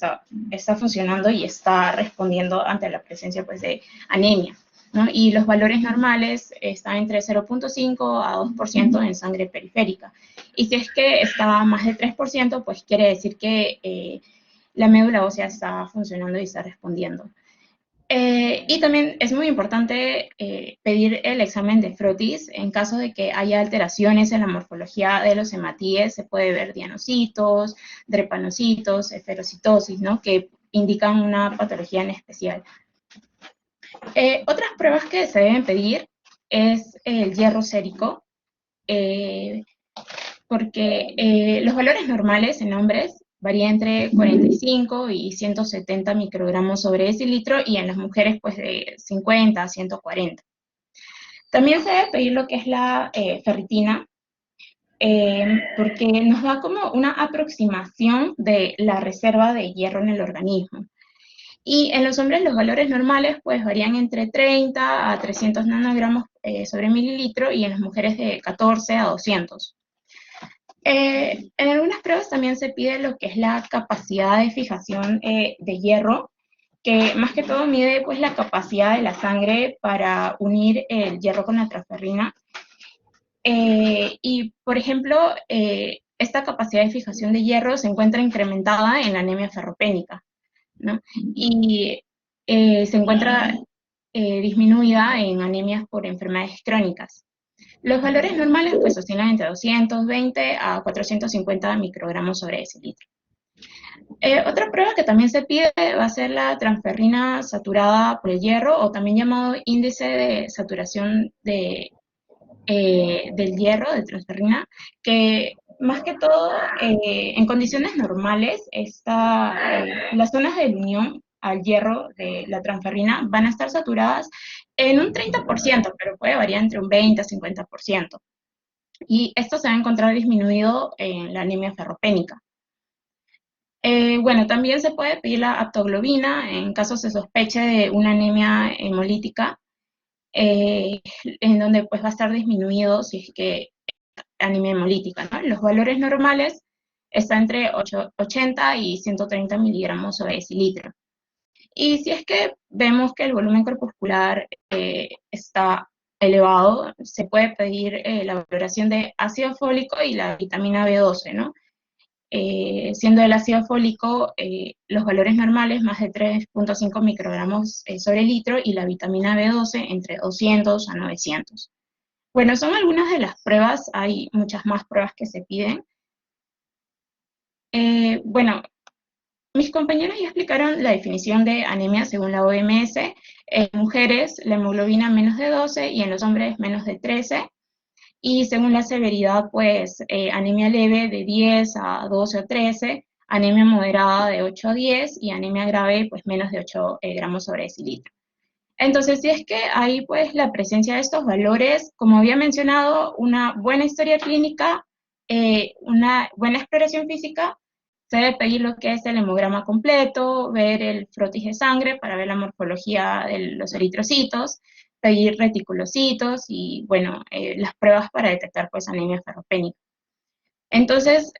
está funcionando y está respondiendo ante la presencia pues, de anemia, ¿no? Y los valores normales están entre 0.5 a 2% en sangre periférica. Y si es que está más de 3%, pues quiere decir que la médula ósea está funcionando y está respondiendo. Y también es muy importante pedir el examen de frotis en caso de que haya alteraciones en la morfología de los hematíes. Se puede ver dianocitos, drepanocitos, esferocitosis, ¿no? Que indican una patología en especial. Otras pruebas que se deben pedir es el hierro sérico, porque los valores normales en hombres varían entre 45 y 170 microgramos sobre decilitro, y en las mujeres pues de 50 a 140. También se debe pedir lo que es la ferritina, porque nos da como una aproximación de la reserva de hierro en el organismo. Y en los hombres los valores normales pues varían entre 30 a 300 nanogramos sobre mililitro y en las mujeres de 14 a 200. En algunas pruebas también se pide lo que es la capacidad de fijación de hierro, que más que todo mide pues la capacidad de la sangre para unir el hierro con la transferrina. Y por ejemplo, esta capacidad de fijación de hierro se encuentra incrementada en la anemia ferropénica, ¿no? Y se encuentra disminuida en anemias por enfermedades crónicas. Los valores normales pues oscilan entre 220 a 450 microgramos sobre decilitro. Otra prueba que también se pide va a ser la transferrina saturada por el hierro, o también llamado índice de saturación del hierro, de transferrina, que más que todo, en condiciones normales, las zonas de unión al hierro de la transferrina van a estar saturadas en un 30%, pero puede variar entre un 20 a 50%. Y esto se va a encontrar disminuido en la anemia ferropénica. Bueno, también se puede pedir la aptoglobina en caso se sospeche de una anemia hemolítica, en donde pues va a estar disminuido si es que anemia hemolítica, ¿no? Los valores normales están entre 80 y 130 miligramos sobre decilitro. Y si es que vemos que el volumen corpuscular está elevado, se puede pedir la valoración de ácido fólico y la vitamina B12, ¿no? Siendo el ácido fólico los valores normales más de 3.5 microgramos sobre litro y la vitamina B12 entre 200 a 900. Bueno, son algunas de las pruebas, hay muchas más pruebas que se piden. Bueno, mis compañeros ya explicaron la definición de anemia según la OMS. En mujeres, la hemoglobina menos de 12 y en los hombres menos de 13. Y según la severidad, pues anemia leve de 10 a 12 o 13, anemia moderada de 8 a 10 y anemia grave pues menos de 8 gramos sobre decilitro. Entonces, si es que hay pues la presencia de estos valores, como había mencionado, una buena historia clínica, una buena exploración física, se debe pedir lo que es el hemograma completo, ver el frotis de sangre para ver la morfología de los eritrocitos, pedir reticulocitos y, bueno, las pruebas para detectar pues anemia ferropénica. Entonces,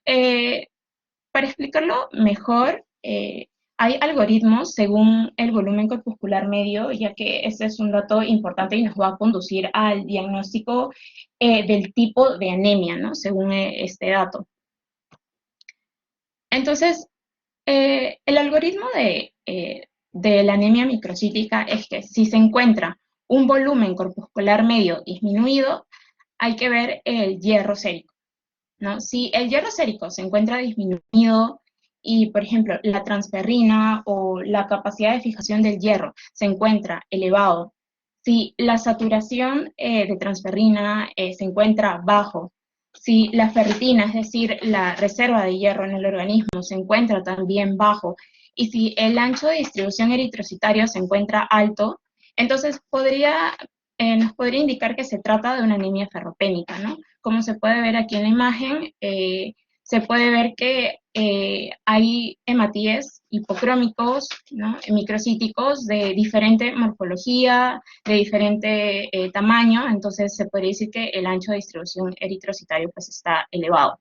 para explicarlo mejor, hay algoritmos según el volumen corpuscular medio, ya que ese es un dato importante y nos va a conducir al diagnóstico del tipo de anemia, ¿no? Según este dato. Entonces, el algoritmo de la anemia microcítica es que si se encuentra un volumen corpuscular medio disminuido, hay que ver el hierro sérico, ¿no? Si el hierro sérico se encuentra disminuido y, por ejemplo, la transferrina o la capacidad de fijación del hierro se encuentra elevado, si la saturación de transferrina se encuentra bajo, si la ferritina, es decir, la reserva de hierro en el organismo, se encuentra también bajo, y si el ancho de distribución eritrocitario se encuentra alto, entonces nos podría indicar que se trata de una anemia ferropénica, ¿no? Como se puede ver aquí en la imagen, se puede ver que hay hematíes hipocrómicos, ¿no? Microcíticos de diferente morfología, de diferente tamaño, entonces se podría decir que el ancho de distribución eritrocitario pues está elevado.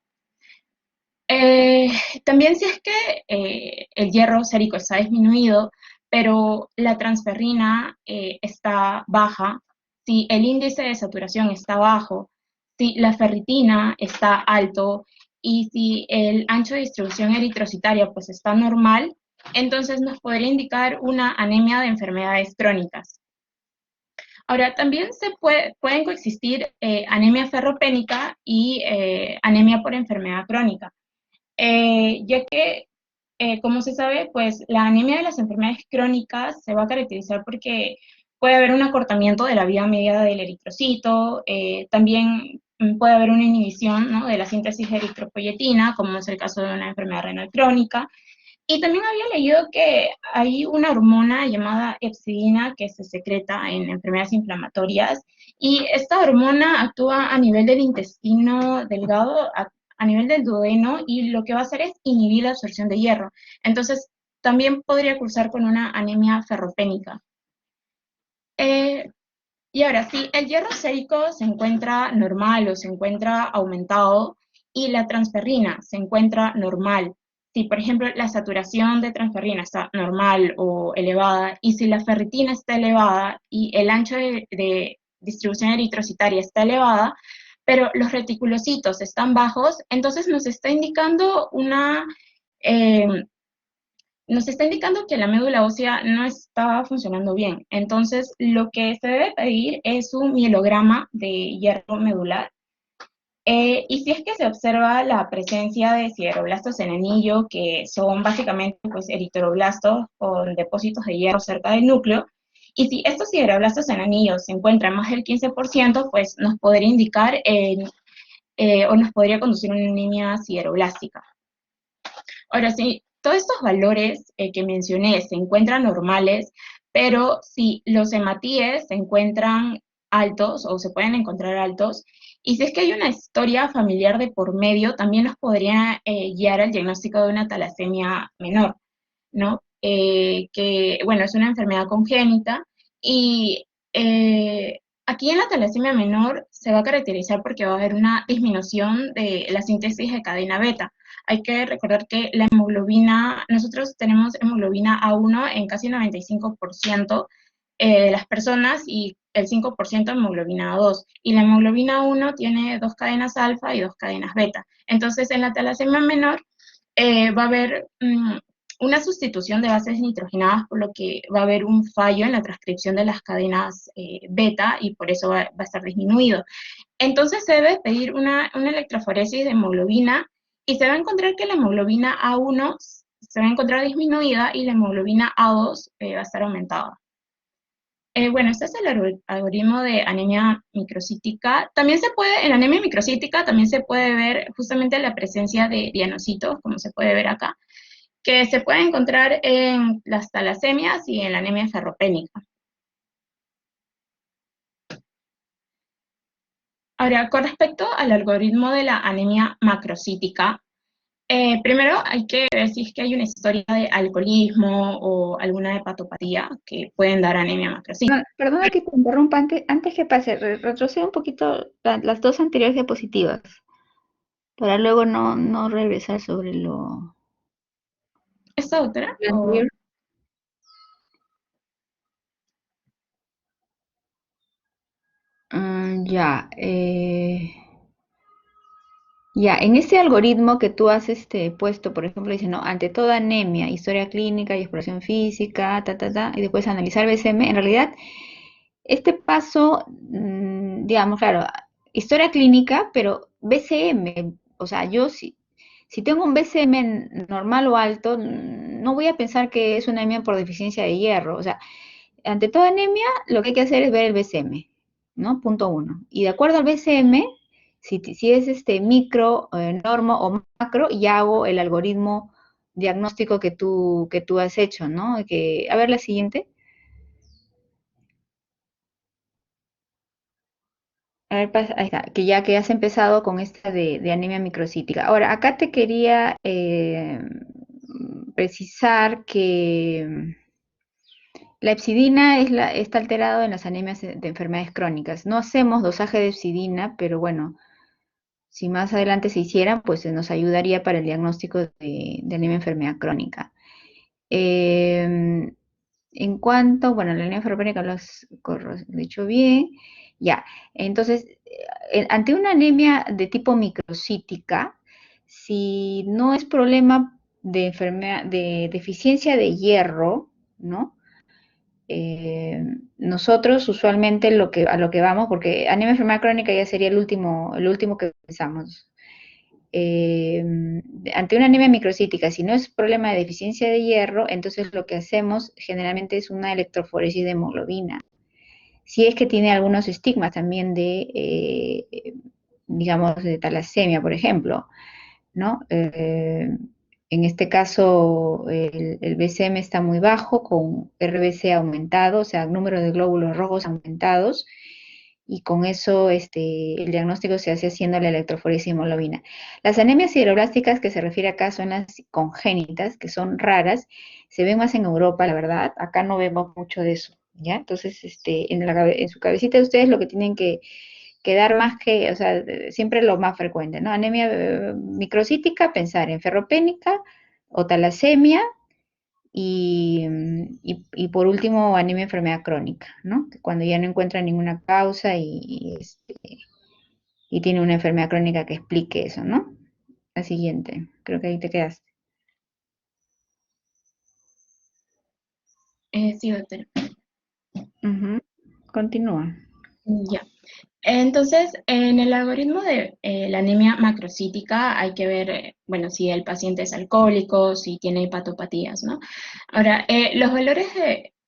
También si es que el hierro sérico está disminuido, pero la transferrina está baja, si el índice de saturación está bajo, si la ferritina está alto y si el ancho de distribución eritrocitaria pues está normal, entonces nos podría indicar una anemia de enfermedades crónicas. Ahora, también pueden coexistir anemia ferropénica y anemia por enfermedad crónica, ya que, como se sabe, pues la anemia de las enfermedades crónicas se va a caracterizar porque puede haber un acortamiento de la vida media del eritrocito, también puede haber una inhibición, ¿no?, de la síntesis de eritropoyetina, como es el caso de una enfermedad renal crónica. Y también había leído que hay una hormona llamada hepcidina que se secreta en enfermedades inflamatorias, y esta hormona actúa a nivel del intestino delgado, a nivel del duodeno, y lo que va a hacer es inhibir la absorción de hierro. Entonces, también podría cursar con una anemia ferropénica. Y ahora, si el hierro sérico se encuentra normal o se encuentra aumentado y la transferrina se encuentra normal, si por ejemplo la saturación de transferrina está normal o elevada y si la ferritina está elevada y el ancho de distribución eritrocitaria está elevada, pero los reticulocitos están bajos, entonces eh, nos está indicando que la médula ósea no está funcionando bien. Entonces, lo que se debe pedir es un mielograma de hierro medular. Y si es que se observa la presencia de sideroblastos en anillo, que son básicamente pues, eritroblastos con depósitos de hierro cerca del núcleo, y si estos sideroblastos en anillo se encuentran más del 15%, pues nos podría indicar o nos podría conducir a una anemia sideroblástica. Ahora, si todos estos valores que mencioné se encuentran normales, pero si los hematíes se encuentran altos o se pueden encontrar altos, y si es que hay una historia familiar de por medio, también nos podría guiar al diagnóstico de una talasemia menor, ¿no? Que, bueno, es una enfermedad congénita y aquí en la talasemia menor se va a caracterizar porque va a haber una disminución de la síntesis de cadena beta. Hay que recordar que la hemoglobina, nosotros tenemos hemoglobina A1 en casi 95% de las personas y el 5% hemoglobina A2. Y la hemoglobina A1 tiene 2 cadenas alfa y 2 cadenas beta. Entonces, en la talasemia menor va a haber una sustitución de bases nitrogenadas, por lo que va a haber un fallo en la transcripción de las cadenas beta y por eso va a estar disminuido. Entonces se debe pedir una electroforesis de hemoglobina y se va a encontrar que la hemoglobina A1 se va a encontrar disminuida y la hemoglobina A2 va a estar aumentada. Bueno, este es el algoritmo de anemia microcítica. También se puede, en anemia microcítica también se puede ver justamente la presencia de dianocitos, como se puede ver acá, que se puede encontrar en las talasemias y en la anemia ferropénica. Ahora, con respecto al algoritmo de la anemia macrocítica, primero hay que ver si es que hay una historia de alcoholismo o alguna hepatopatía que pueden dar anemia macrocítica. Perdona que te interrumpa, antes que pase, retrocede un poquito las dos anteriores diapositivas, para luego no regresar sobre lo ¿Esta otra? anterior. Ya, ya, en ese algoritmo que tú has puesto, por ejemplo, dice, no, ante toda anemia, historia clínica y exploración física, y después analizar BCM, en realidad, este paso, digamos, claro, historia clínica, pero BCM, o sea, yo si tengo un BCM normal o alto, no voy a pensar que es una anemia por deficiencia de hierro, o sea, ante toda anemia, lo que hay que hacer es ver el BCM, ¿no? Punto uno. Y de acuerdo al BCM, si es micro, normo o macro, ya hago el algoritmo diagnóstico que tú has hecho, ¿no? A ver la siguiente. A ver, ahí está, que has empezado con esta de anemia microcítica. Ahora, acá te quería precisar que la epsidina está alterado en las anemias de enfermedades crónicas. No hacemos dosaje de epsidina, pero bueno, si más adelante se hicieran, pues nos ayudaría para el diagnóstico de anemia enfermedad crónica. En cuanto, bueno, la anemia ferropénica lo has dicho bien, ya. Entonces, ante una anemia de tipo microcítica, si no es problema de enfermedad, de deficiencia de hierro, ¿no? Nosotros usualmente a lo que vamos, porque anemia enfermedad crónica ya sería el último que pensamos. Eh, Ante una anemia microcítica, si no es problema de deficiencia de hierro, entonces lo que hacemos generalmente es una electroforesis de hemoglobina. Si es que tiene algunos estigmas también digamos, de talasemia, por ejemplo, ¿no? En este caso, el BCM está muy bajo, con RBC aumentado, o sea, número de glóbulos rojos aumentados, y con eso el diagnóstico se hace haciendo la electroforesis de hemoglobina. Las anemias sideroblásticas que se refiere acá son las congénitas, que son raras, se ven más en Europa, la verdad, acá no vemos mucho de eso, ¿ya? Entonces, en su cabecita de ustedes lo que tienen que dar más que, o sea, siempre lo más frecuente, ¿no? Anemia microcítica, pensar en ferropénica o talasemia, y por último, anemia enfermedad crónica, ¿no? Cuando ya no encuentra ninguna causa y tiene una enfermedad crónica que explique eso, ¿no? La siguiente, creo que ahí te quedaste. Sí, doctora. Continúa. Ya. Entonces, en el algoritmo de la anemia macrocítica hay que ver, bueno, si el paciente es alcohólico, si tiene hepatopatías, ¿no? Ahora, los valores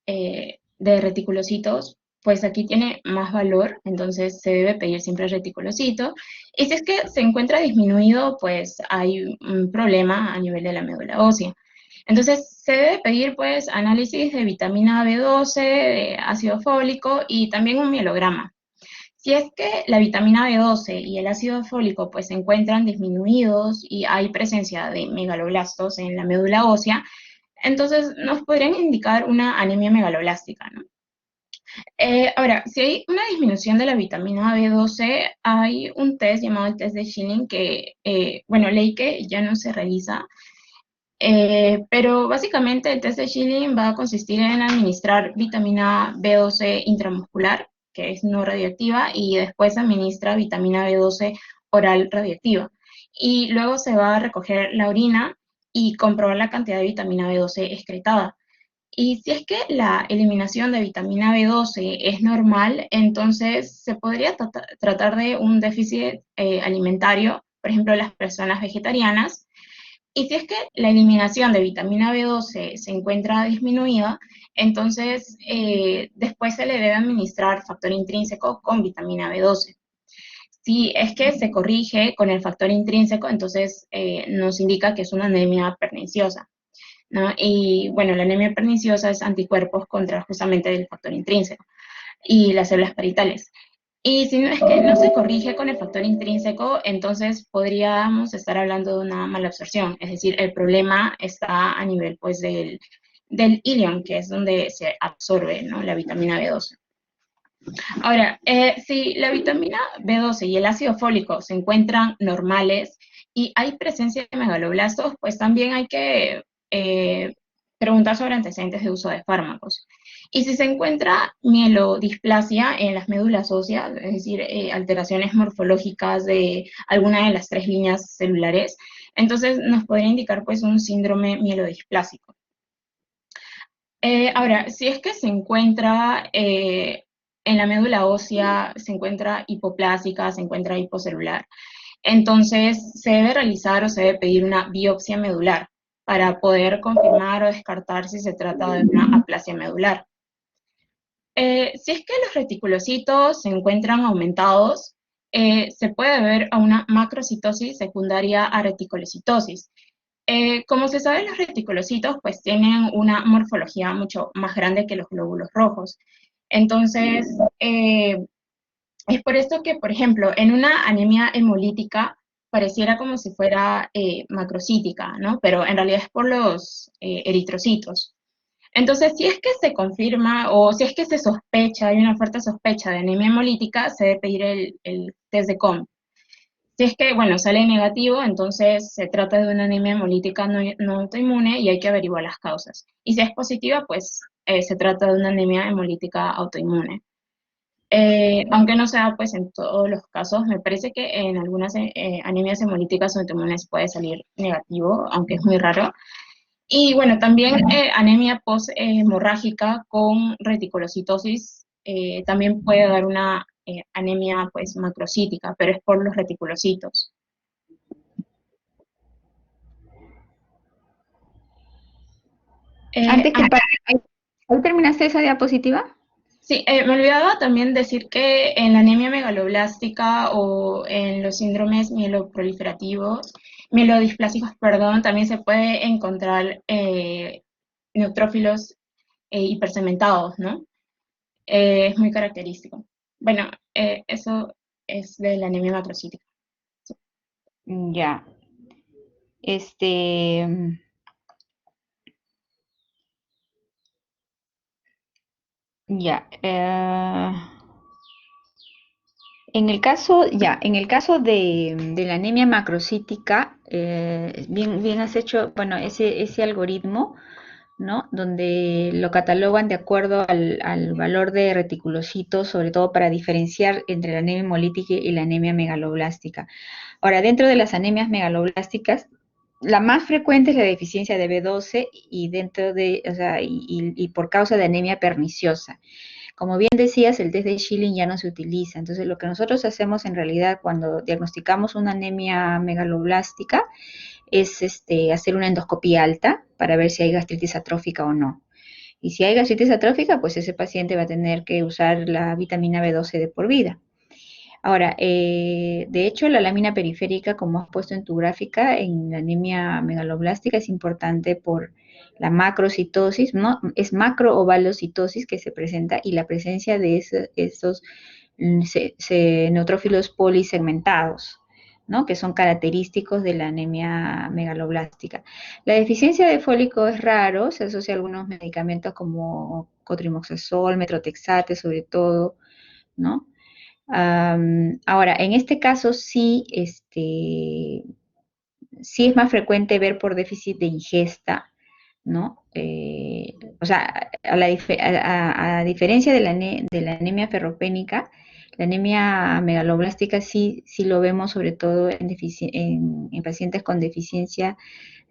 de reticulocitos, pues aquí tiene más valor, entonces se debe pedir siempre reticulocito. Y si es que se encuentra disminuido, pues hay un problema a nivel de la médula ósea. Entonces, se debe pedir, pues, análisis de vitamina B12, de ácido fólico y también un mielograma. Si es que la vitamina B12 y el ácido fólico pues se encuentran disminuidos y hay presencia de megaloblastos en la médula ósea, entonces nos podrían indicar una anemia megaloblástica, ¿no? Ahora, si hay una disminución de la vitamina B12, hay un test llamado el test de Schilling que, bueno, leí que ya no se realiza, pero básicamente el test de Schilling va a consistir en administrar vitamina B12 intramuscular, que es no radioactiva, y después administra vitamina B12 oral radioactiva. Y luego se va a recoger la orina y comprobar la cantidad de vitamina B12 excretada. Y si es que la eliminación de vitamina B12 es normal, entonces se podría tratar de un déficit alimentario, por ejemplo, las personas vegetarianas. Y si es que la eliminación de vitamina B12 se encuentra disminuida, entonces después se le debe administrar factor intrínseco con vitamina B12. Si es que se corrige con el factor intrínseco, entonces nos indica que es una anemia perniciosa, ¿no? Y bueno, la anemia perniciosa es anticuerpos contra justamente el factor intrínseco y las células paritales. Y si no es que no se corrige con el factor intrínseco, entonces podríamos estar hablando de una mala absorción. Es decir, el problema está a nivel pues del ilion, que es donde se absorbe, ¿no?, la vitamina B12. Ahora, si la vitamina B12 y el ácido fólico se encuentran normales y hay presencia de megaloblastos, pues también hay que preguntar sobre antecedentes de uso de fármacos. Y si se encuentra mielodisplasia en las médulas óseas, es decir, alteraciones morfológicas de alguna de las tres líneas celulares, entonces nos podría indicar pues un síndrome mielodisplásico. Ahora, si es que se encuentra en la médula ósea, se encuentra hipoplásica, se encuentra hipocelular, entonces se debe realizar o se debe pedir una biopsia medular para poder confirmar o descartar si se trata de una aplasia medular. Si es que los reticulocitos se encuentran aumentados, se puede ver a una macrocitosis secundaria a reticulocitosis. Como se sabe, los reticulocitos pues tienen una morfología mucho más grande que los glóbulos rojos. Entonces, es por esto que, por ejemplo, en una anemia hemolítica pareciera como si fuera macrocítica, ¿no? Pero en realidad es por los eritrocitos. Entonces, si es que se confirma o si es que se sospecha, hay una fuerte sospecha de anemia hemolítica, se debe pedir el test de COM. Si es que, bueno, sale negativo, entonces se trata de una anemia hemolítica no autoinmune y hay que averiguar las causas. Y si es positiva, pues se trata de una anemia hemolítica autoinmune. Aunque no sea pues en todos los casos, me parece que en algunas anemias hemolíticas autoinmunes puede salir negativo, aunque es muy raro. Y bueno, también anemia post-hemorrágica con reticulocitosis también puede dar una anemia pues macrocítica, pero es por los reticulocitos. Antes que ¿ahí terminaste esa diapositiva? Sí, me olvidaba también decir que en la anemia megaloblástica o en los síndromes mieloproliferativos, mielodisplásicos, perdón, también se puede encontrar neutrófilos hipercementados, ¿no? Es muy característico. Bueno, eso es de la anemia macrocítica. Ya. Este, ya. En el caso de la anemia macrocítica, bien has hecho, bueno, ese algoritmo, ¿no? Donde lo catalogan de acuerdo al valor de reticulocitos, sobre todo para diferenciar entre la anemia hemolítica y la anemia megaloblástica. Ahora, dentro de las anemias megaloblásticas, la más frecuente es la deficiencia de B12 y dentro de, o sea, y por causa de anemia perniciosa. Como bien decías, el test de Schilling ya no se utiliza. Entonces, lo que nosotros hacemos en realidad cuando diagnosticamos una anemia megaloblástica es hacer una endoscopía alta para ver si hay gastritis atrófica o no. Y si hay gastritis atrófica, pues ese paciente va a tener que usar la vitamina B12 de por vida. Ahora, de hecho, la lámina periférica, como has puesto en tu gráfica, en la anemia megaloblástica es importante por la macrocitosis, ¿no? Es macroovalocitosis que se presenta y la presencia de esos neutrófilos polisegmentados, ¿no? Que son característicos de la anemia megaloblástica. La deficiencia de fólico es raro, se asocia a algunos medicamentos como cotrimoxazol, metrotexate sobre todo, ¿no? Ahora, en este caso sí, sí es más frecuente ver por déficit de ingesta, ¿no? O sea, a diferencia de de la anemia ferropénica, la anemia megaloblástica sí lo vemos sobre todo en pacientes con deficiencia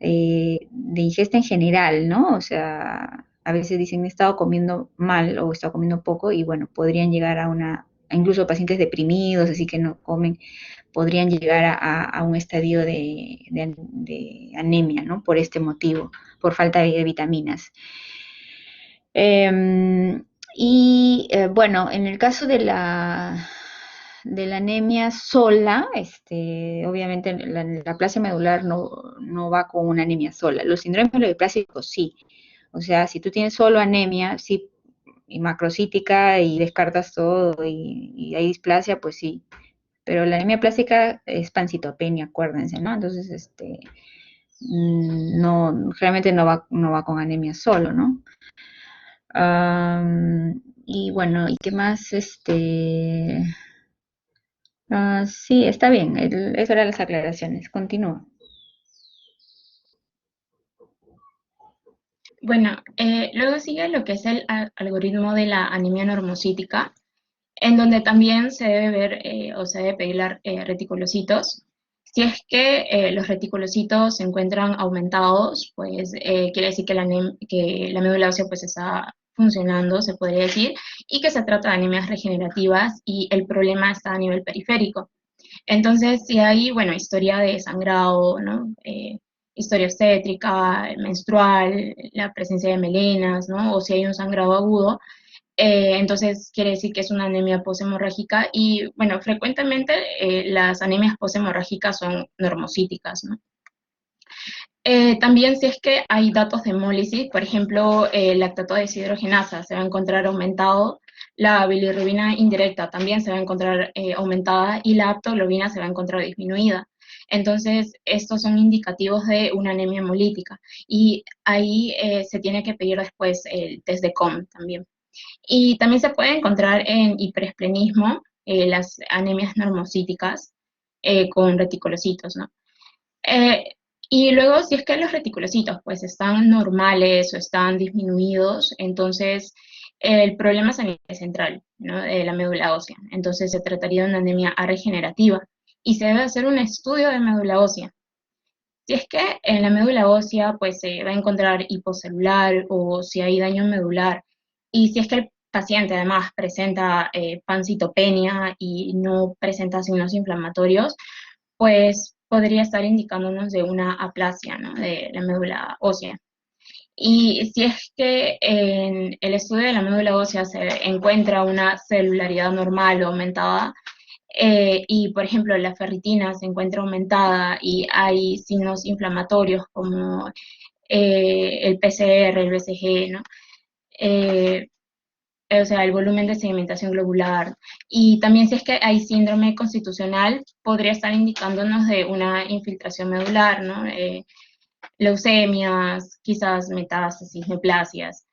de ingesta en general, ¿no? O sea, a veces dicen he estado comiendo mal o he estado comiendo poco y bueno, podrían llegar incluso pacientes deprimidos, así que no comen, podrían llegar a un estadio de anemia, ¿no? Por este motivo, por falta de vitaminas. Bueno, en el caso de la anemia sola, obviamente la aplasia medular no va con una anemia sola. Los síndromes plásicos sí. O sea, si tú tienes solo anemia, sí, y macrocítica y descartas todo y hay displasia, pues sí. Pero la anemia plástica es pancitopenia, acuérdense, ¿no? Entonces, no, realmente no va con anemia solo, ¿no? Y bueno, ¿y qué más? Sí, está bien, eso eran las aclaraciones. Continúa. Bueno, luego sigue lo que es el algoritmo de la anemia normocítica, en donde también se debe ver o se debe pedir reticulocitos. Si es que los reticulocitos se encuentran aumentados, pues quiere decir que que la médula ósea pues está funcionando, se podría decir, y que se trata de anemias regenerativas y el problema está a nivel periférico. Entonces, si hay, bueno, historia de sangrado, ¿no? Historia obstétrica, menstrual, la presencia de melenas, ¿no? O si hay un sangrado agudo, entonces quiere decir que es una anemia poshemorrágica y, bueno, frecuentemente las anemias poshemorrágicas son normocíticas, ¿no? También si es que hay datos de hemólisis, por ejemplo, lactato deshidrogenasa se va a encontrar aumentado, la bilirrubina indirecta también se va a encontrar aumentada y la aptoglobina se va a encontrar disminuida. Entonces, estos son indicativos de una anemia hemolítica y ahí se tiene que pedir después el test de COM también. Y también se puede encontrar en hiperesplenismo las anemias normocíticas con reticulocitos, ¿no? Eh, y luego, si es que los reticulocitos pues están normales o están disminuidos, entonces el problema es a nivel central, ¿no? De la médula ósea. Entonces se trataría de una anemia regenerativa y se debe hacer un estudio de médula ósea. Si es que en la médula ósea pues se va a encontrar hipocelular o si hay daño medular y si es que el paciente además presenta pancitopenia y no presenta signos inflamatorios, pues podría estar indicándonos de una aplasia, ¿no? De la médula ósea. Y si es que en el estudio de la médula ósea se encuentra una celularidad normal o aumentada, y por ejemplo la ferritina se encuentra aumentada y hay signos inflamatorios como el PCR, el BCG, ¿no? Eh, o sea, el volumen de sedimentación globular. Y también si es que hay síndrome constitucional, podría estar indicándonos de una infiltración medular, ¿no? Leucemias, quizás metástasis, neoplasias.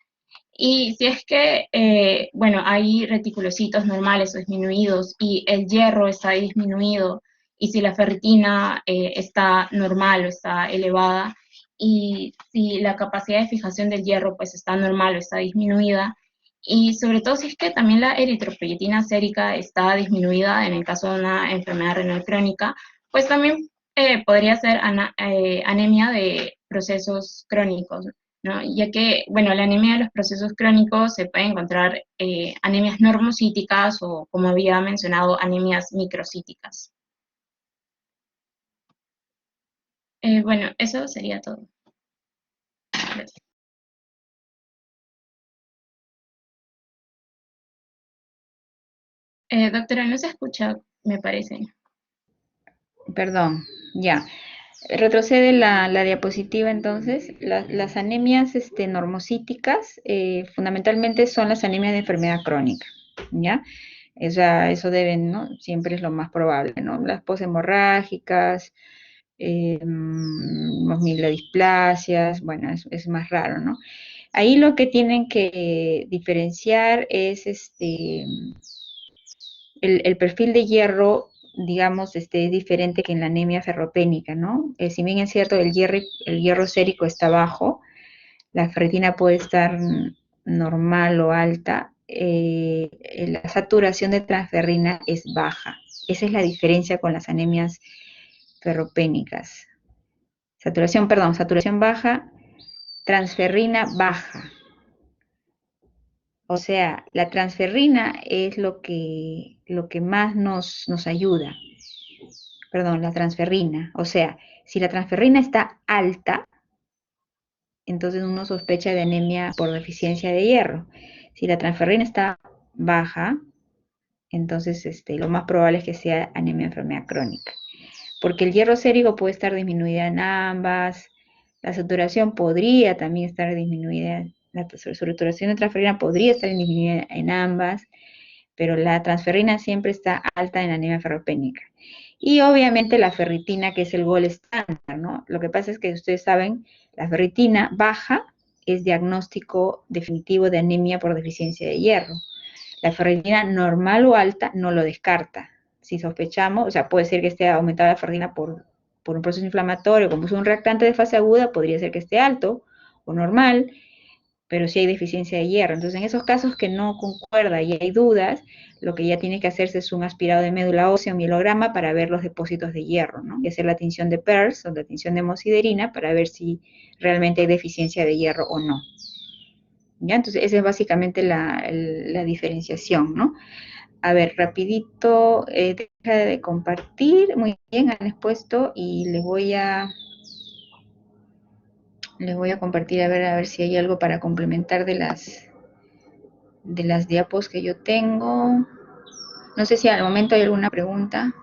Y si es que, bueno, hay reticulocitos normales o disminuidos y el hierro está disminuido, y si la ferritina está normal o está elevada, y si la capacidad de fijación del hierro pues está normal o está disminuida, y sobre todo si es que también la eritropoyetina sérica está disminuida en el caso de una enfermedad renal crónica, pues también podría ser anemia de procesos crónicos, ¿no? Ya que, bueno, la anemia de los procesos crónicos se puede encontrar anemias normocíticas o, como había mencionado, anemias microcíticas. Bueno, eso sería todo. Gracias. Doctora, no se escucha, me parece. Perdón, ya. Retrocede la diapositiva entonces. Las anemias normocíticas fundamentalmente son las anemias de enfermedad crónica, ¿ya? Eso deben, ¿no? Siempre es lo más probable, ¿no? Las poshemorrágicas, los mielodisplasias, bueno, es más raro, ¿no? Ahí lo que tienen que diferenciar es el perfil de hierro, digamos, es diferente que en la anemia ferropénica, ¿no? Si bien es cierto, el hierro sérico está bajo, la ferritina puede estar normal o alta, la saturación de transferrina es baja. Esa es la diferencia con las anemias ferropénicas. Saturación baja, transferrina baja. O sea, la transferrina es lo que más nos ayuda. Perdón, la transferrina. O sea, si la transferrina está alta, entonces uno sospecha de anemia por deficiencia de hierro. Si la transferrina está baja, entonces lo más probable es que sea anemia de enfermedad crónica. Porque el hierro sérico puede estar disminuida en ambas, la saturación podría también estar disminuida, la saturación de transferrina podría estar disminuida en ambas, pero la transferrina siempre está alta en anemia ferropénica. Y obviamente la ferritina, que es el gol estándar, ¿no? Lo que pasa es que ustedes saben, la ferritina baja es diagnóstico definitivo de anemia por deficiencia de hierro. La ferritina normal o alta no lo descarta. Si sospechamos, o sea, puede ser que esté aumentada la ferritina por un proceso inflamatorio, como es un reactante de fase aguda, podría ser que esté alto o normal, pero si hay deficiencia de hierro. Entonces, en esos casos que no concuerda y hay dudas, lo que ya tiene que hacerse es un aspirado de médula ósea o mielograma para ver los depósitos de hierro, ¿no? Y hacer la tinción de Pearls o la tinción de hemosiderina para ver si realmente hay deficiencia de hierro o no. ¿Ya? Entonces, esa es básicamente la diferenciación, ¿no? A ver, rapidito, deja de compartir. Muy bien, han expuesto y les voy a compartir a ver si hay algo para complementar de las diapos que yo tengo. No sé si al momento hay alguna pregunta.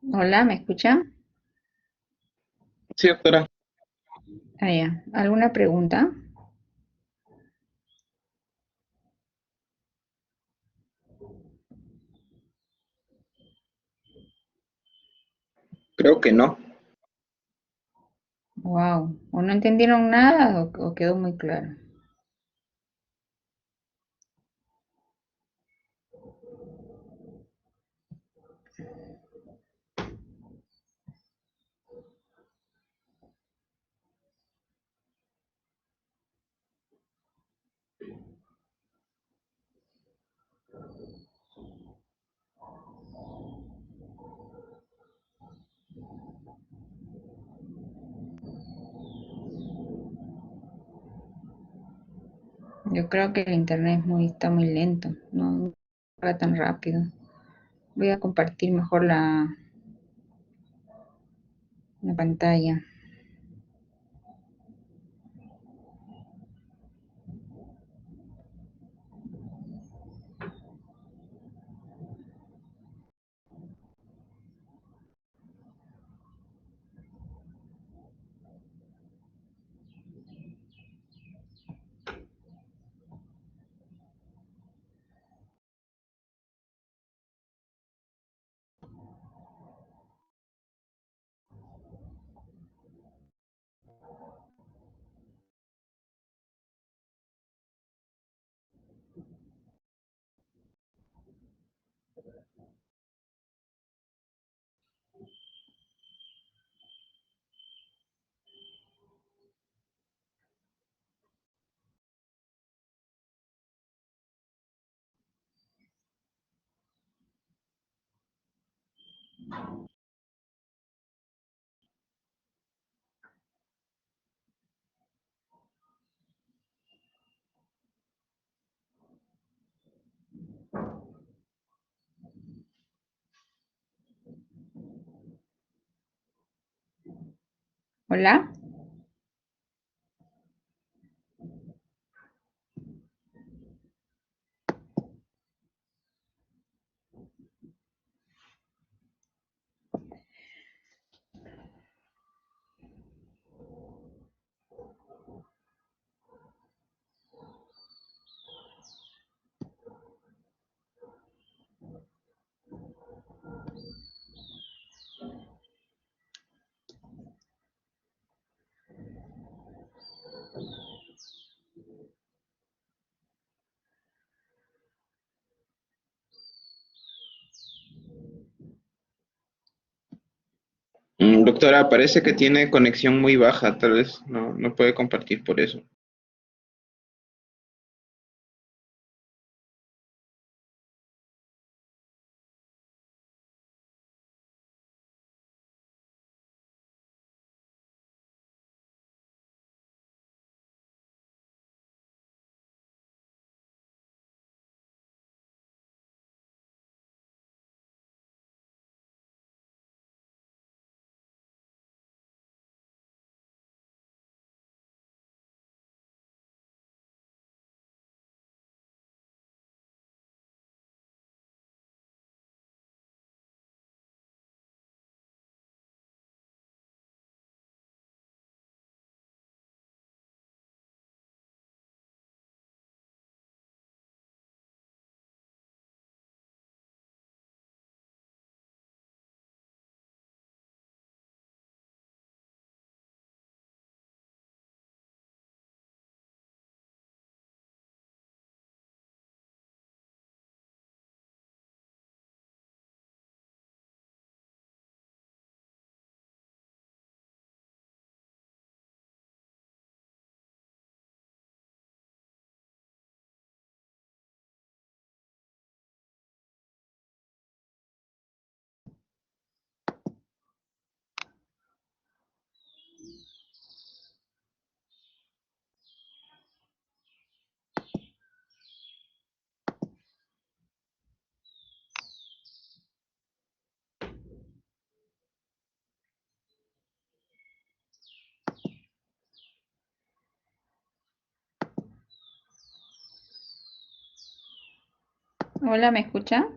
Hola, ¿me escuchan? Sí, doctora. Ah, ya. ¿Alguna pregunta? Creo que no. Wow. ¿O no entendieron nada o quedó muy claro? Yo creo que el internet está muy lento, no va tan rápido. Voy a compartir mejor la pantalla. Hola. Doctora, parece que tiene conexión muy baja, tal vez no puede compartir por eso. Hola, ¿me escucha?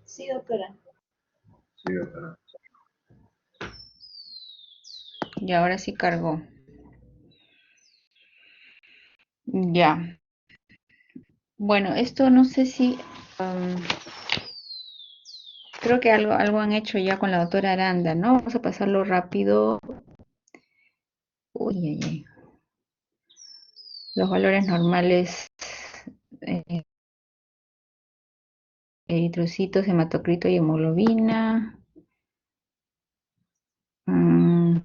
Sí, doctora. Y ahora sí cargó. Ya. Bueno, esto no sé si... creo que algo han hecho ya con la doctora Aranda, ¿no? Vamos a pasarlo rápido. Uy, ay, ay. Los valores normales, eh, eritrocitos, hematocrito y hemoglobina. Mm,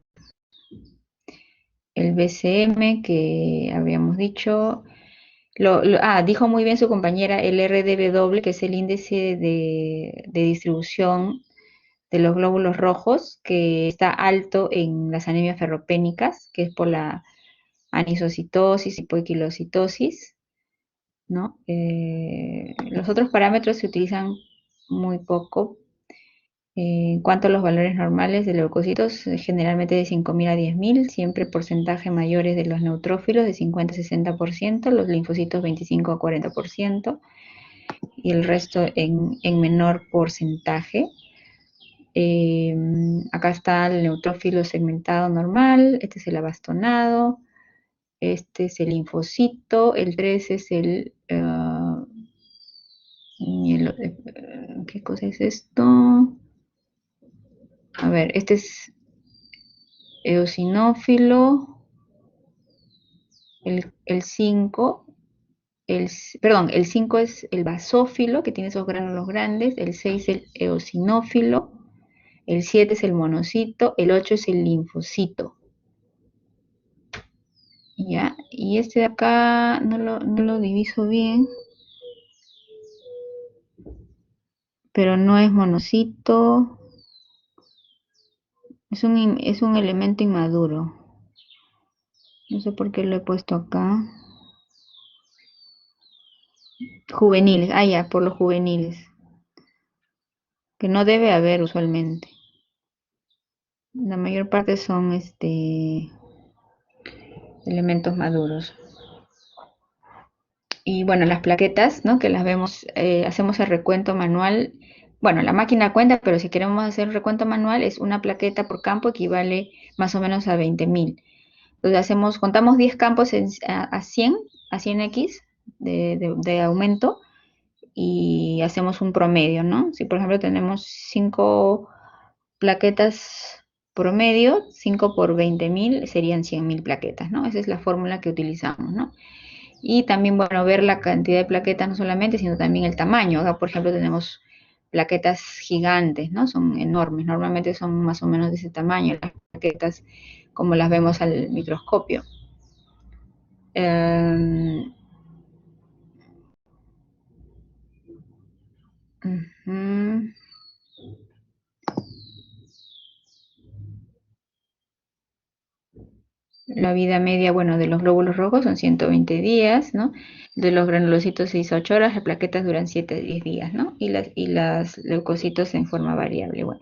el BCM que habíamos dicho. Dijo muy bien su compañera el RDW, que es el índice de distribución de los glóbulos rojos, que está alto en las anemias ferropénicas, que es por la anisocitosis y poiquilocitosis, ¿no? Los otros parámetros se utilizan muy poco. En cuanto a los valores normales de leucocitos, generalmente de 5.000 a 10.000, siempre porcentaje mayores de los neutrófilos de 50 a 60%, los linfocitos 25 a 40% y el resto en menor porcentaje. Acá está el neutrófilo segmentado normal, este es el abastonado, este es el linfocito, el 3 es ¿qué cosa es esto? A ver, este es eosinófilo, el 5, perdón, el 5 es el basófilo, que tiene esos gránulos grandes, el 6 es el eosinófilo, el 7 es el monocito, el 8 es el linfocito. ¿Ya? Y este de acá no lo diviso bien, pero no es monocito, es un elemento inmaduro. No sé por qué lo he puesto acá. Juveniles, ya, por los juveniles. Que no debe haber usualmente. La mayor parte son elementos maduros. Y bueno, las plaquetas, ¿no? Que las vemos, hacemos el recuento manual. Bueno, la máquina cuenta, pero si queremos hacer el recuento manual, es una plaqueta por campo equivale más o menos a 20.000. Entonces contamos 10 campos a 100, a 100x de aumento y hacemos un promedio, ¿no? Si por ejemplo tenemos 5 plaquetas promedio, 5 por 20.000 serían 100.000 plaquetas, ¿no? Esa es la fórmula que utilizamos, ¿no? Y también, bueno, ver la cantidad de plaquetas no solamente, sino también el tamaño. Acá, por ejemplo, tenemos plaquetas gigantes, ¿no? Son enormes, normalmente son más o menos de ese tamaño, las plaquetas como las vemos al microscopio. Uh -huh. La vida media, bueno, de los glóbulos rojos son 120 días, ¿no? De los granulocitos 6 a 8 horas, las plaquetas duran 7 a 10 días, ¿no? Y las leucocitos en forma variable. Bueno,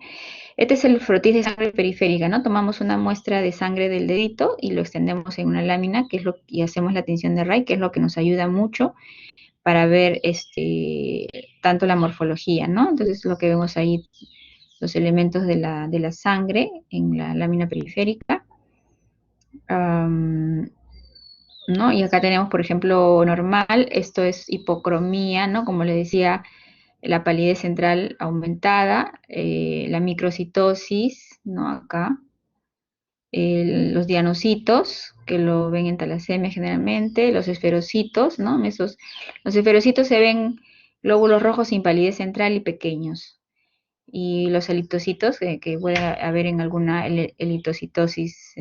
este es el frotis de sangre periférica, ¿no? Tomamos una muestra de sangre del dedito y lo extendemos en una lámina, y hacemos la tinción de Ray, que es lo que nos ayuda mucho para ver tanto la morfología, ¿no? Entonces lo que vemos ahí, los elementos de la sangre en la lámina periférica. ¿No? Y acá tenemos, por ejemplo, normal, esto es hipocromía, ¿no? Como les decía, la palidez central aumentada, la microcitosis, ¿no? Acá, los dianocitos, que lo ven en talasemia generalmente, los esferocitos, ¿no? Los esferocitos se ven glóbulos rojos sin palidez central y pequeños. Y los eliptocitos, que puede haber en alguna eliptocitosis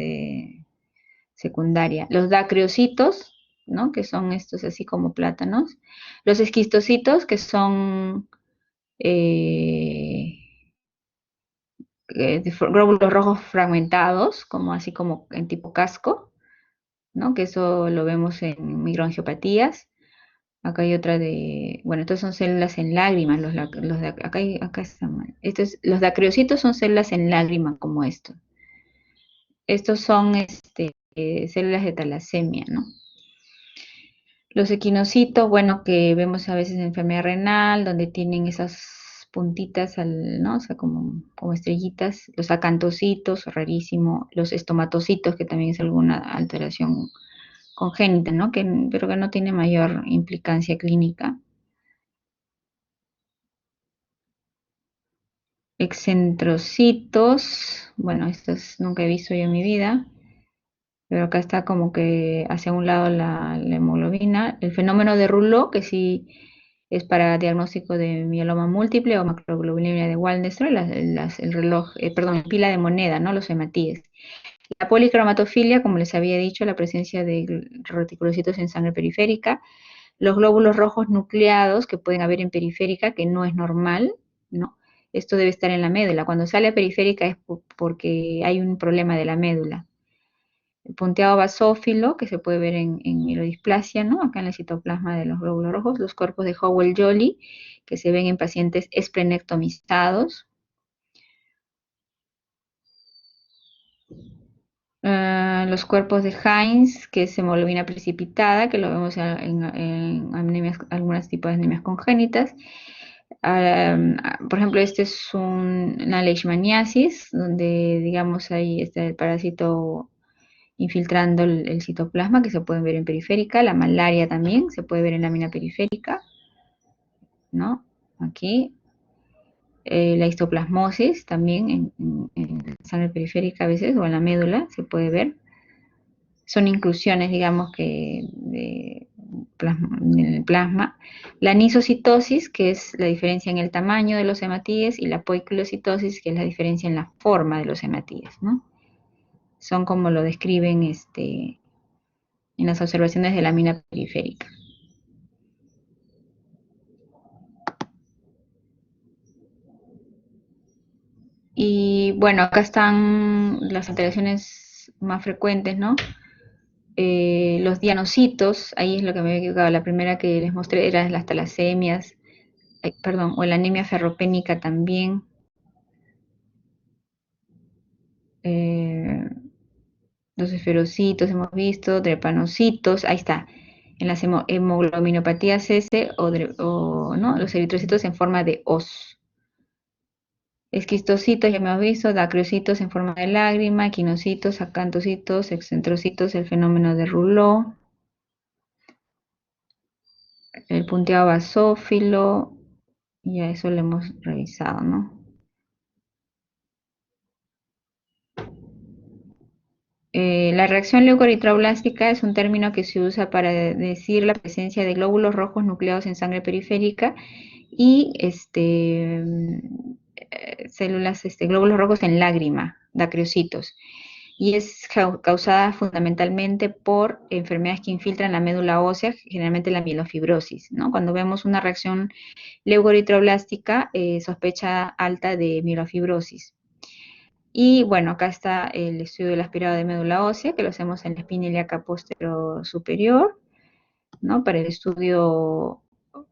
secundaria. Los dacriocitos, ¿no? Que son estos así como plátanos. Los esquistocitos, que son glóbulos rojos fragmentados, como así como en tipo casco, ¿no? Que eso lo vemos en microangiopatías. Acá hay otra bueno, estos son células en lágrimas, acá están mal. Los dacriocitos son células en lágrima como estos. Estos son células de talasemia, ¿no? Los equinocitos, bueno, que vemos a veces en enfermedad renal, donde tienen esas puntitas, ¿no? O sea, como estrellitas. Los acantocitos, rarísimo. Los estomatocitos, que también es alguna alteración congénita, ¿no? Pero que no tiene mayor implicancia clínica. Excentrocitos, bueno, estos nunca he visto yo en mi vida, pero acá está como que hacia un lado la hemoglobina. El fenómeno de Rouleau, que sí es para diagnóstico de mieloma múltiple o macroglobulinemia de Waldenström, el reloj, perdón, pila de moneda, ¿no? Los hematíes. La policromatofilia, como les había dicho, la presencia de reticulocitos en sangre periférica, los glóbulos rojos nucleados que pueden haber en periférica, que no es normal, ¿no? Esto debe estar en la médula. Cuando sale a periférica es porque hay un problema de la médula. El punteado basófilo, que se puede ver en mielodisplasia, ¿no? Acá en el citoplasma de los glóbulos rojos, los cuerpos de Howell-Jolly, que se ven en pacientes esplenectomizados. Los cuerpos de Heinz, que es hemoglobina precipitada, que lo vemos en anemias, algunos tipos de anemias congénitas. Por ejemplo, este es una leishmaniasis, donde, digamos, ahí está el parásito infiltrando el citoplasma, que se puede ver en periférica. La malaria también se puede ver en lámina periférica, ¿no? Aquí. La histoplasmosis también en sangre periférica a veces, o en la médula, se puede ver. Son inclusiones, digamos, que en el plasma. La anisocitosis, que es la diferencia en el tamaño de los hematíes, y la poiculocitosis, que es la diferencia en la forma de los hematíes, ¿no? Son como lo describen en las observaciones de lámina periférica. Y bueno, acá están las alteraciones más frecuentes, ¿no? Los dianocitos, ahí es lo que me había equivocado, la primera que les mostré era las talasemias, perdón, o la anemia ferropénica también. Los esferocitos hemos visto, drepanocitos, ahí está, en las hemoglobinopatías S ¿no? Los eritrocitos en forma de hoz. Esquistocitos ya hemos visto, dacriocitos en forma de lágrima, equinocitos, acantocitos, excentrocitos, el fenómeno de Rouleau, el punteado basófilo, ya eso lo hemos revisado, ¿no? La reacción leucoeritroblástica es un término que se usa para decir la presencia de glóbulos rojos nucleados en sangre periférica y células, glóbulos rojos en lágrima, dacriocitos. Y es causada fundamentalmente por enfermedades que infiltran la médula ósea, generalmente la mielofibrosis, ¿no? Cuando vemos una reacción leucoeritroblástica, sospecha alta de mielofibrosis. Y bueno, acá está el estudio del aspirado de médula ósea, que lo hacemos en la espina ilíaca posterior superior, ¿no? Para el estudio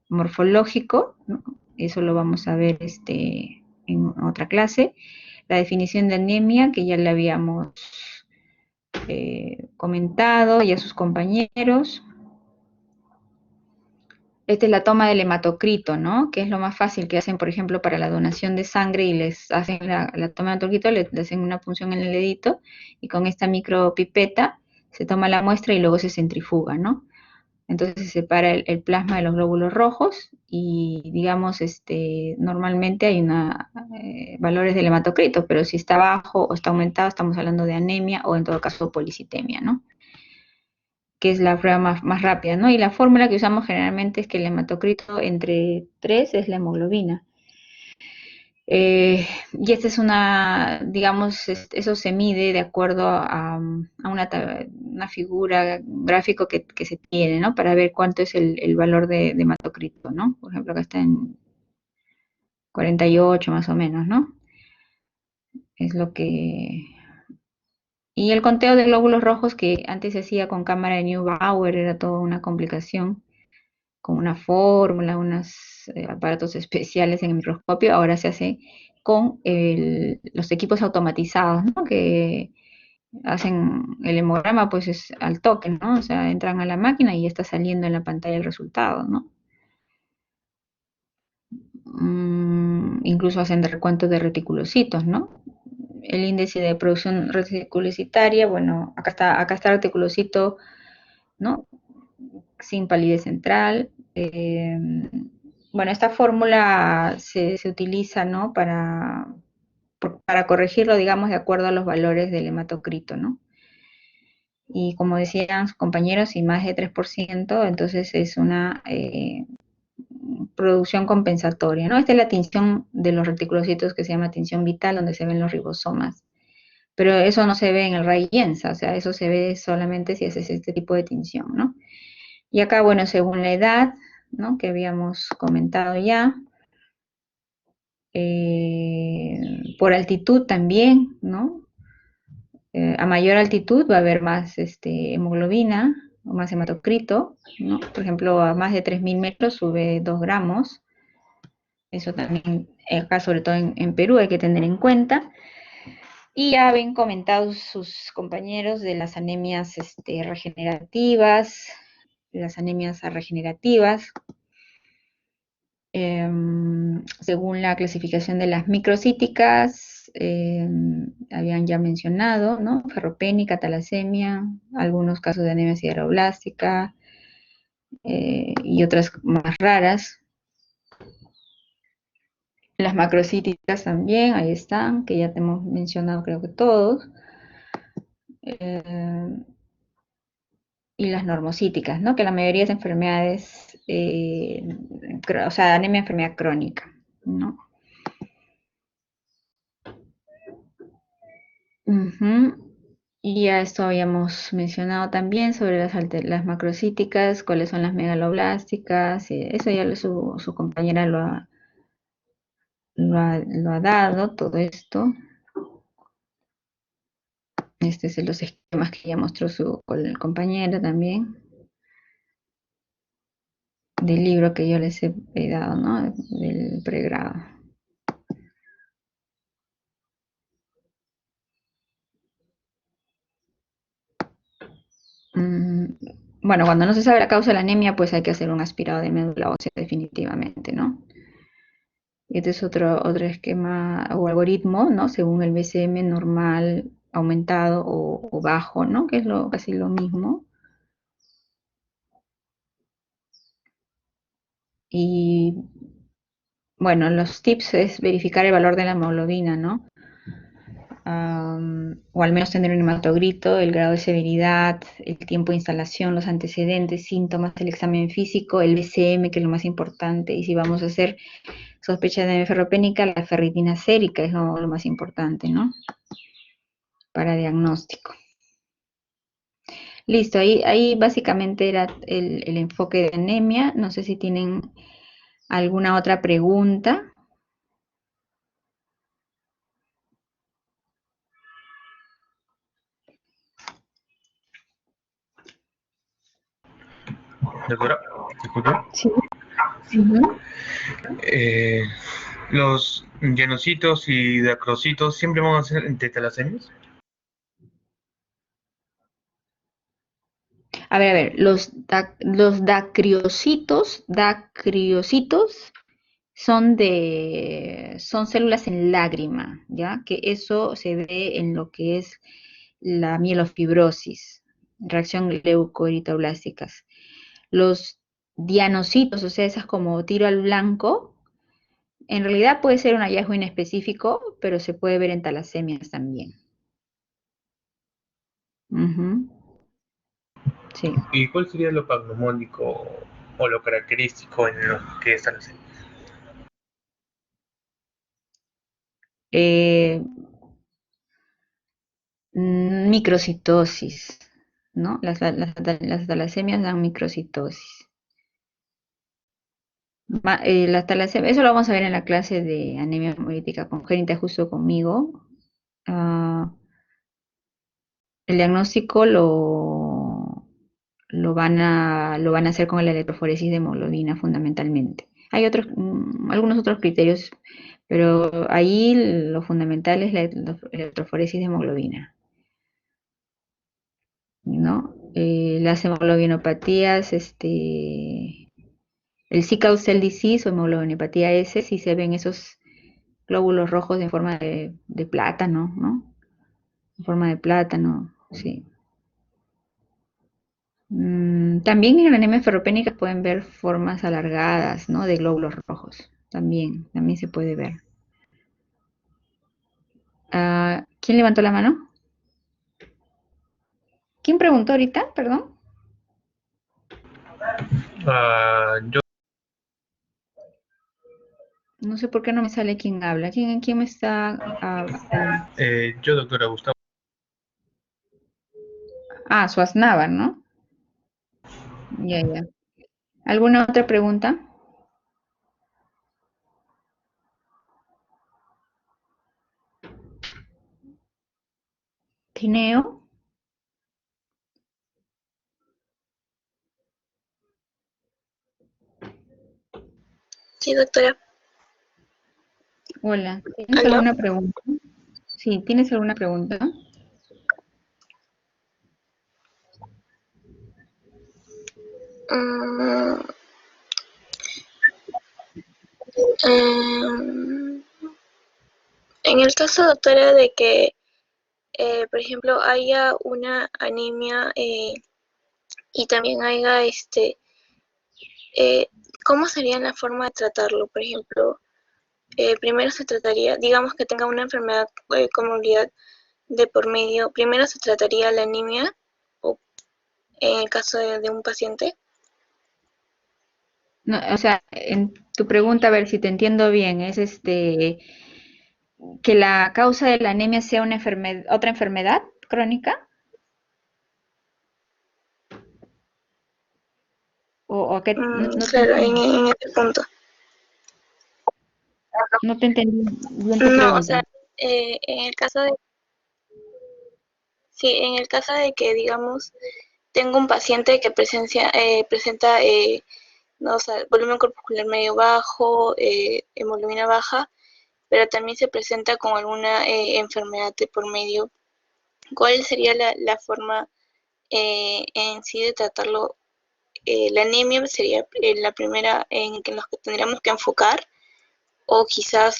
morfológico, ¿no? Eso lo vamos a ver en otra clase. La definición de anemia, que ya le habíamos comentado, y a sus compañeros. Esta es la toma del hematocrito, ¿no? Que es lo más fácil que hacen, por ejemplo, para la donación de sangre y les hacen la toma de hematocrito, le hacen una punción en el dedito y con esta micropipeta se toma la muestra y luego se centrifuga, ¿no? Entonces se separa el plasma de los glóbulos rojos y, digamos, normalmente hay valores del hematocrito, pero si está bajo o está aumentado, estamos hablando de anemia o en todo caso policitemia, ¿no? Que es la prueba más rápida, ¿no? Y la fórmula que usamos generalmente es que el hematocrito entre 3 es la hemoglobina. Y esta es digamos, eso se mide de acuerdo a una figura, un gráfico que se tiene, ¿no? Para ver cuánto es el valor de hematocrito, ¿no? Por ejemplo, acá está en 48 más o menos, ¿no? Es lo que... Y el conteo de glóbulos rojos que antes se hacía con cámara de Neubauer era toda una complicación, con una fórmula, unos aparatos especiales en el microscopio, ahora se hace con los equipos automatizados, ¿no? Que hacen el hemograma pues es al toque, ¿no? O sea, entran a la máquina y ya está saliendo en la pantalla el resultado, ¿no? Incluso hacen recuento de reticulocitos, ¿no? El índice de producción reticulocitaria, bueno, acá está el reticulocito, ¿no? Sin palidez central. Bueno, esta fórmula se utiliza, ¿no? Para corregirlo, digamos, de acuerdo a los valores del hematocrito, ¿no? Y como decían sus compañeros, si más de 3%, entonces es una producción compensatoria, ¿no? Esta es la tinción de los reticulocitos que se llama tinción vital, donde se ven los ribosomas pero eso no se ve en el Ray-Yensa, o sea, eso se ve solamente si haces este tipo de tinción, ¿no? Y acá, bueno, según la edad, ¿no? Que habíamos comentado ya, por altitud también, ¿no? A mayor altitud va a haber más hemoglobina o más hematocrito, ¿no? Por ejemplo, a más de 3.000 metros sube 2 gramos. Eso también, acá sobre todo en Perú, hay que tener en cuenta. Y ya habían comentado sus compañeros de las anemias regenerativas, según la clasificación de las microcíticas, habían ya mencionado, ¿no? Ferropénica, talasemia, algunos casos de anemia sideroblástica y otras más raras. Las macrocíticas también, ahí están, que ya te hemos mencionado creo que todos. Y las normocíticas, ¿no? Que la mayoría es enfermedades, o sea, anemia enfermedad crónica, ¿no? Y ya esto habíamos mencionado también sobre las macrocíticas, cuáles son las megaloblásticas, eso ya su compañera lo ha dado, todo esto. Este es los esquemas que ya mostró su compañera también, del libro que yo les he dado, ¿no? Del pregrado. Bueno, cuando no se sabe la causa de la anemia, pues hay que hacer un aspirado de médula ósea definitivamente, ¿no? Este es otro esquema o algoritmo, ¿no? Según el BCM normal, aumentado o bajo, ¿no? Que es casi lo mismo. Y bueno, los tips es verificar el valor de la hemoglobina, ¿no? O al menos tener un hematogrito, el grado de severidad, el tiempo de instalación, los antecedentes, síntomas, el examen físico, el BCM, que es lo más importante, y si vamos a hacer sospecha de anemia ferropénica, la ferritina sérica es lo más importante, ¿no? Para diagnóstico. Listo, ahí básicamente era el enfoque de anemia. No sé si tienen alguna otra pregunta. Doctora, disculpe. Sí. Uh-huh. ¿Los llenocitos y dacrocitos siempre van a ser entre talasemias? A ver, los dacriocitos son células en lágrima, ¿ya? Que eso se ve en lo que es la mielofibrosis, reacción leucoeritoblásticas. Los dianocitos, o sea, esas como tiro al blanco, en realidad puede ser un hallazgo inespecífico, pero se puede ver en talasemias también. Sí. ¿Y cuál sería lo pagnomónico o lo característico en lo que es talasemia? Microcitosis, ¿no? Las talasemias dan microcitosis. Eso lo vamos a ver en la clase de anemia hemolítica congénita justo conmigo. El diagnóstico lo van a hacer con la electroforesis de hemoglobina fundamentalmente. Hay algunos otros criterios, pero ahí lo fundamental es la electroforesis de hemoglobina, ¿no? Las hemoglobinopatías, el sickle cell disease o hemoglobinopatía S, si se ven esos glóbulos rojos en forma de plátano, ¿no? En forma de plátano, sí. También en la anemia ferropénica pueden ver formas alargadas, ¿no? De glóbulos rojos. También se puede ver. ¿Quién levantó la mano? ¿Quién preguntó ahorita? Perdón. Yo. No sé por qué no me sale quién habla. ¿Quién me está hablando? Yo, doctora Gustavo. Ah, Suaznavar, ¿no? Ya, ya. ¿Alguna otra pregunta? Tineo. Sí, doctora. Hola, ¿tienes ¿Aló? alguna pregunta? Sí, ¿tienes alguna pregunta? Mm, em, en el caso, doctora, de que, por ejemplo, haya una anemia y también haya, eh, ¿cómo sería la forma de tratarlo? Por ejemplo, primero se trataría, digamos que tenga una enfermedad comorbilidad de por medio, primero se trataría la anemia o en el caso de un paciente. No, o sea, en tu pregunta, a ver si te entiendo bien, es que la causa de la anemia sea una otra enfermedad crónica o que no te Claro, entendí, en ese punto. no te entendí bien tu No, o pregunta. sea, en el caso de, sí, en el caso de que, digamos, tengo un paciente que presenta, no, o sea, volumen corpuscular medio bajo, hemoglobina baja, pero también se presenta con alguna enfermedad de por medio. ¿Cuál sería la forma en sí de tratarlo? La anemia sería la primera en que los que tendríamos que enfocar, o quizás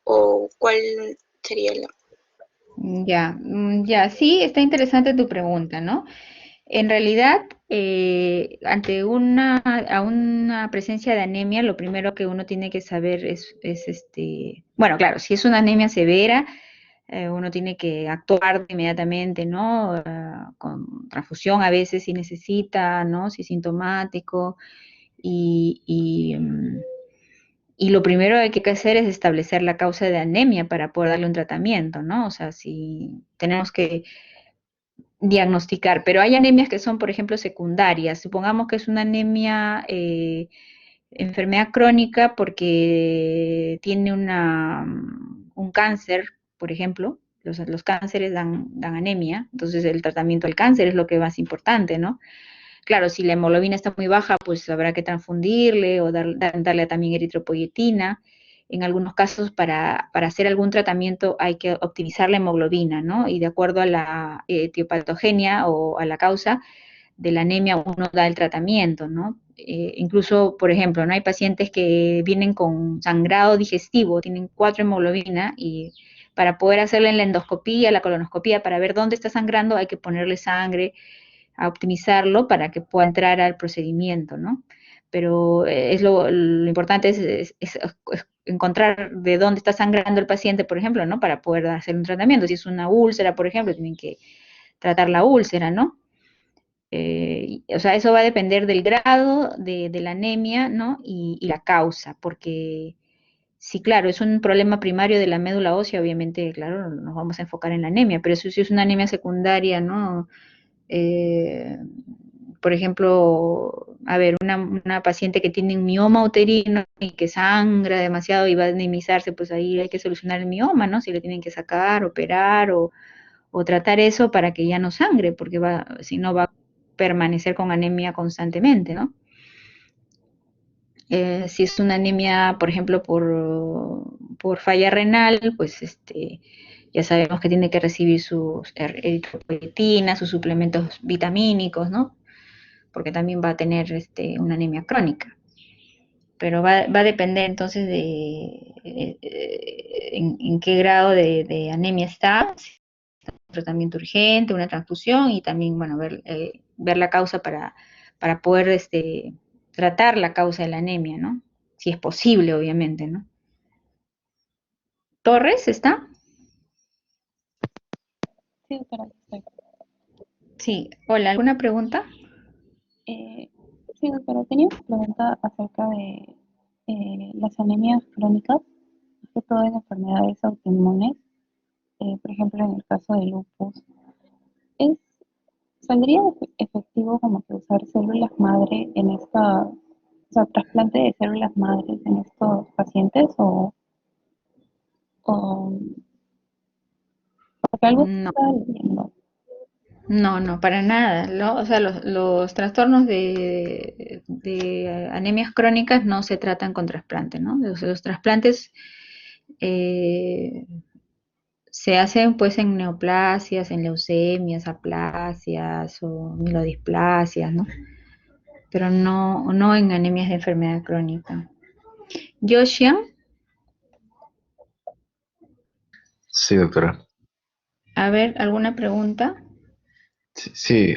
o cuál sería la... Ya, ya, sí, está interesante tu pregunta, ¿no? En realidad, ante a una presencia de anemia, lo primero que uno tiene que saber bueno, claro, si es una anemia severa, uno tiene que actuar inmediatamente, ¿no? Con transfusión a veces si necesita, ¿no? Si es sintomático. Y, y, mm, y lo primero que hay que hacer es establecer la causa de anemia para poder darle un tratamiento, ¿no? O sea, si tenemos que diagnosticar, pero hay anemias que son, por ejemplo, secundarias. Supongamos que es una anemia, enfermedad crónica porque tiene un cáncer, por ejemplo. Los cánceres dan anemia, entonces el tratamiento del cáncer es lo que es más importante, ¿no? Claro, si la hemoglobina está muy baja, pues habrá que transfundirle o darle también eritropoyetina. En algunos casos, para hacer algún tratamiento hay que optimizar la hemoglobina, ¿no? Y de acuerdo a la etiopatogenia o a la causa de la anemia, uno da el tratamiento, ¿no? Incluso, por ejemplo, ¿no? Hay pacientes que vienen con sangrado digestivo, tienen 4 hemoglobina y para poder hacerle la endoscopía, la colonoscopía, para ver dónde está sangrando, hay que ponerle sangre, a optimizarlo para que pueda entrar al procedimiento, ¿no? Pero lo importante es encontrar de dónde está sangrando el paciente, por ejemplo, ¿no? Para poder hacer un tratamiento. Si es una úlcera, por ejemplo, tienen que tratar la úlcera, ¿no? O sea, eso va a depender del grado de la anemia, ¿no? Y la causa, porque sí, claro, es un problema primario de la médula ósea, obviamente, claro, nos vamos a enfocar en la anemia, pero si es una anemia secundaria, ¿no? Eh, por ejemplo, a ver, una paciente que tiene un mioma uterino y que sangra demasiado y va a anemizarse, pues ahí hay que solucionar el mioma, ¿no? Si le tienen que sacar, operar o tratar eso para que ya no sangre, porque si no va a permanecer con anemia constantemente, ¿no? Si es una anemia, por ejemplo, por falla renal, pues ya sabemos que tiene que recibir sus eritropoyetinas, sus suplementos vitamínicos, ¿no? Porque también va a tener una anemia crónica. Pero va a depender entonces de en qué grado de anemia está, si es un tratamiento urgente, una transfusión y también, bueno, ver la causa para poder tratar la causa de la anemia, ¿no? Si es posible, obviamente, ¿no? ¿Torres está? Sí, doctora, estoy. Sí, hola, ¿alguna pregunta? Eh, sí, doctora, tenía una pregunta acerca de las anemias crónicas, más que todo en enfermedades autoinmunes, por ejemplo, en el caso de lupus. ¿saldría efectivo como que usar células madre en esta, o sea, trasplante de células madres en estos pacientes o porque algo No, estaba leyendo? no, no, para nada. O sea, los trastornos de anemias crónicas no se tratan con trasplante, ¿no? Los trasplantes eh, se hacen pues en neoplasias, en leucemias, aplasias o mielodisplasias, ¿no? Pero no en anemias de enfermedad crónica. Joshian, Sí, doctora. a ver, ¿alguna pregunta? Sí, sí,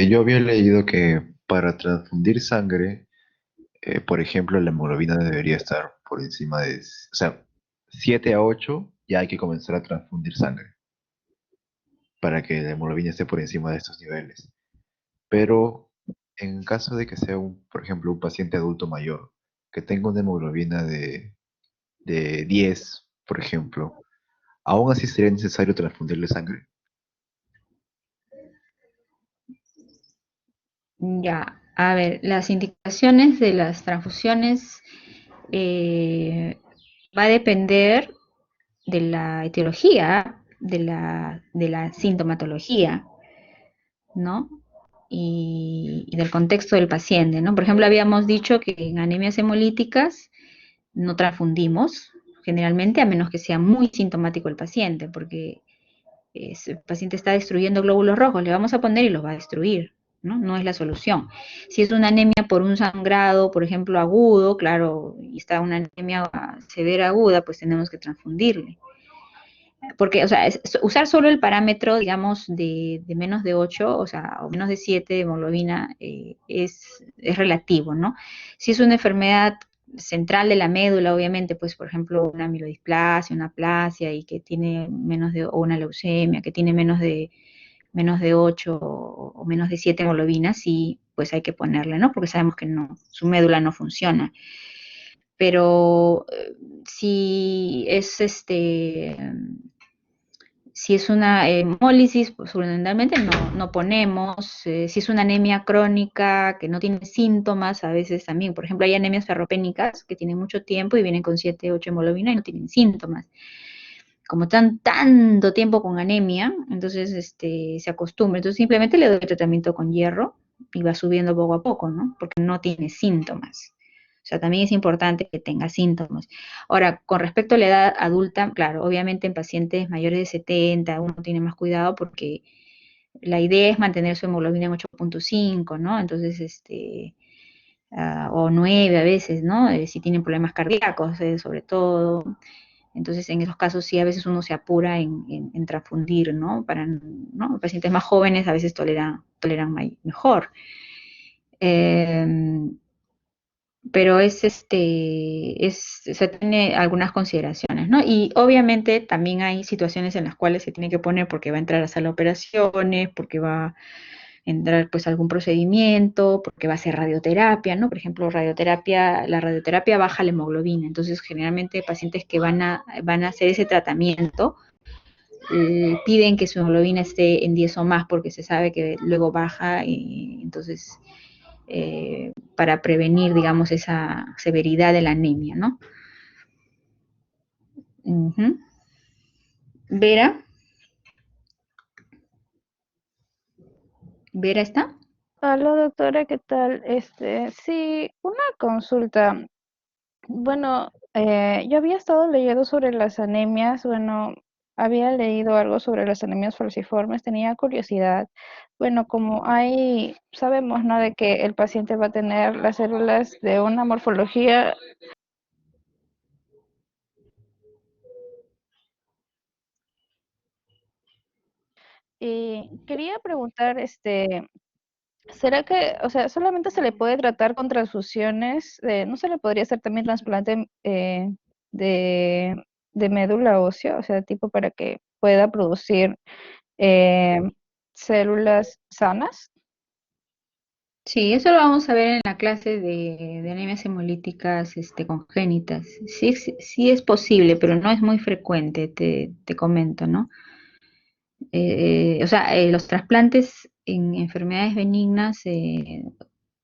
yo había leído que para transfundir sangre, por ejemplo, la hemoglobina debería estar por encima de, o sea, 7 a 8 ya hay que comenzar a transfundir sangre para que la hemoglobina esté por encima de estos niveles. Pero en caso de que sea, por ejemplo, un paciente adulto mayor que tenga una hemoglobina de 10, por ejemplo, ¿aún así sería necesario transfundirle sangre? Ya, a ver, las indicaciones de las transfusiones va a depender de la etiología, de la sintomatología, ¿no? Y del contexto del paciente, ¿no? Por ejemplo, habíamos dicho que en anemias hemolíticas no transfundimos generalmente a menos que sea muy sintomático el paciente, porque el paciente está destruyendo glóbulos rojos, le vamos a poner y los va a destruir, ¿no? No es la solución. Si es una anemia por un sangrado, por ejemplo, agudo, claro, y está una anemia severa aguda, pues tenemos que transfundirle. Porque, o sea, usar solo el parámetro, digamos, de menos de 8, o sea, o menos de 7 de hemoglobina, es relativo, ¿no? Si es una enfermedad central de la médula, obviamente, pues, por ejemplo, una amiloidisplasia, una aplasia, y que tiene o una leucemia, que tiene menos de 8 o menos de 7 hemoglobinas, sí, pues hay que ponerle, ¿no? Porque sabemos que no, su médula no funciona. Pero si es si es una hemólisis, pues fundamentalmente no ponemos. Si es una anemia crónica que no tiene síntomas, a veces también. Por ejemplo, hay anemias ferropénicas que tienen mucho tiempo y vienen con 7, 8 hemoglobina y no tienen síntomas. Como están tanto tiempo con anemia, entonces se acostumbra. Entonces simplemente le doy tratamiento con hierro y va subiendo poco a poco, ¿no? Porque no tiene síntomas. O sea, también es importante que tenga síntomas. Ahora, con respecto a la edad adulta, claro, obviamente en pacientes mayores de 70 uno tiene más cuidado porque la idea es mantener su hemoglobina en 8.5, ¿no? Entonces, o 9 a veces, ¿no? Si tienen problemas cardíacos, sobre todo. Entonces, en esos casos sí, a veces uno se apura en transfundir, ¿no? ¿no? Pacientes más jóvenes a veces toleran mejor. Eh, pero se tiene algunas consideraciones, ¿no? Y obviamente también hay situaciones en las cuales se tiene que poner porque va a entrar a sala de operaciones, porque va a entrar pues algún procedimiento, porque va a hacer radioterapia, ¿no? Por ejemplo, la radioterapia baja la hemoglobina, entonces generalmente pacientes que van a hacer ese tratamiento piden que su hemoglobina esté en 10 o más porque se sabe que luego baja y entonces para prevenir, digamos, esa severidad de la anemia, ¿no? Uh-huh. Vera, ¿Vera está? Hola doctora, ¿qué tal? Sí, una consulta. Bueno, yo había estado leyendo sobre las anemias, bueno, había leído algo sobre las anemias falciformes, tenía curiosidad. Bueno, como sabemos, ¿no? De que el paciente va a tener las células de una morfología. Y quería preguntar, ¿será que, o sea, solamente se le puede tratar con transfusiones? ¿No se le podría hacer también trasplante de, de médula ósea? O sea, tipo para que pueda producir eh, células sanas. Sí, eso lo vamos a ver en la clase de anemias hemolíticas congénitas. Sí, sí es posible, pero no es muy frecuente, te comento, ¿no? Los trasplantes en enfermedades benignas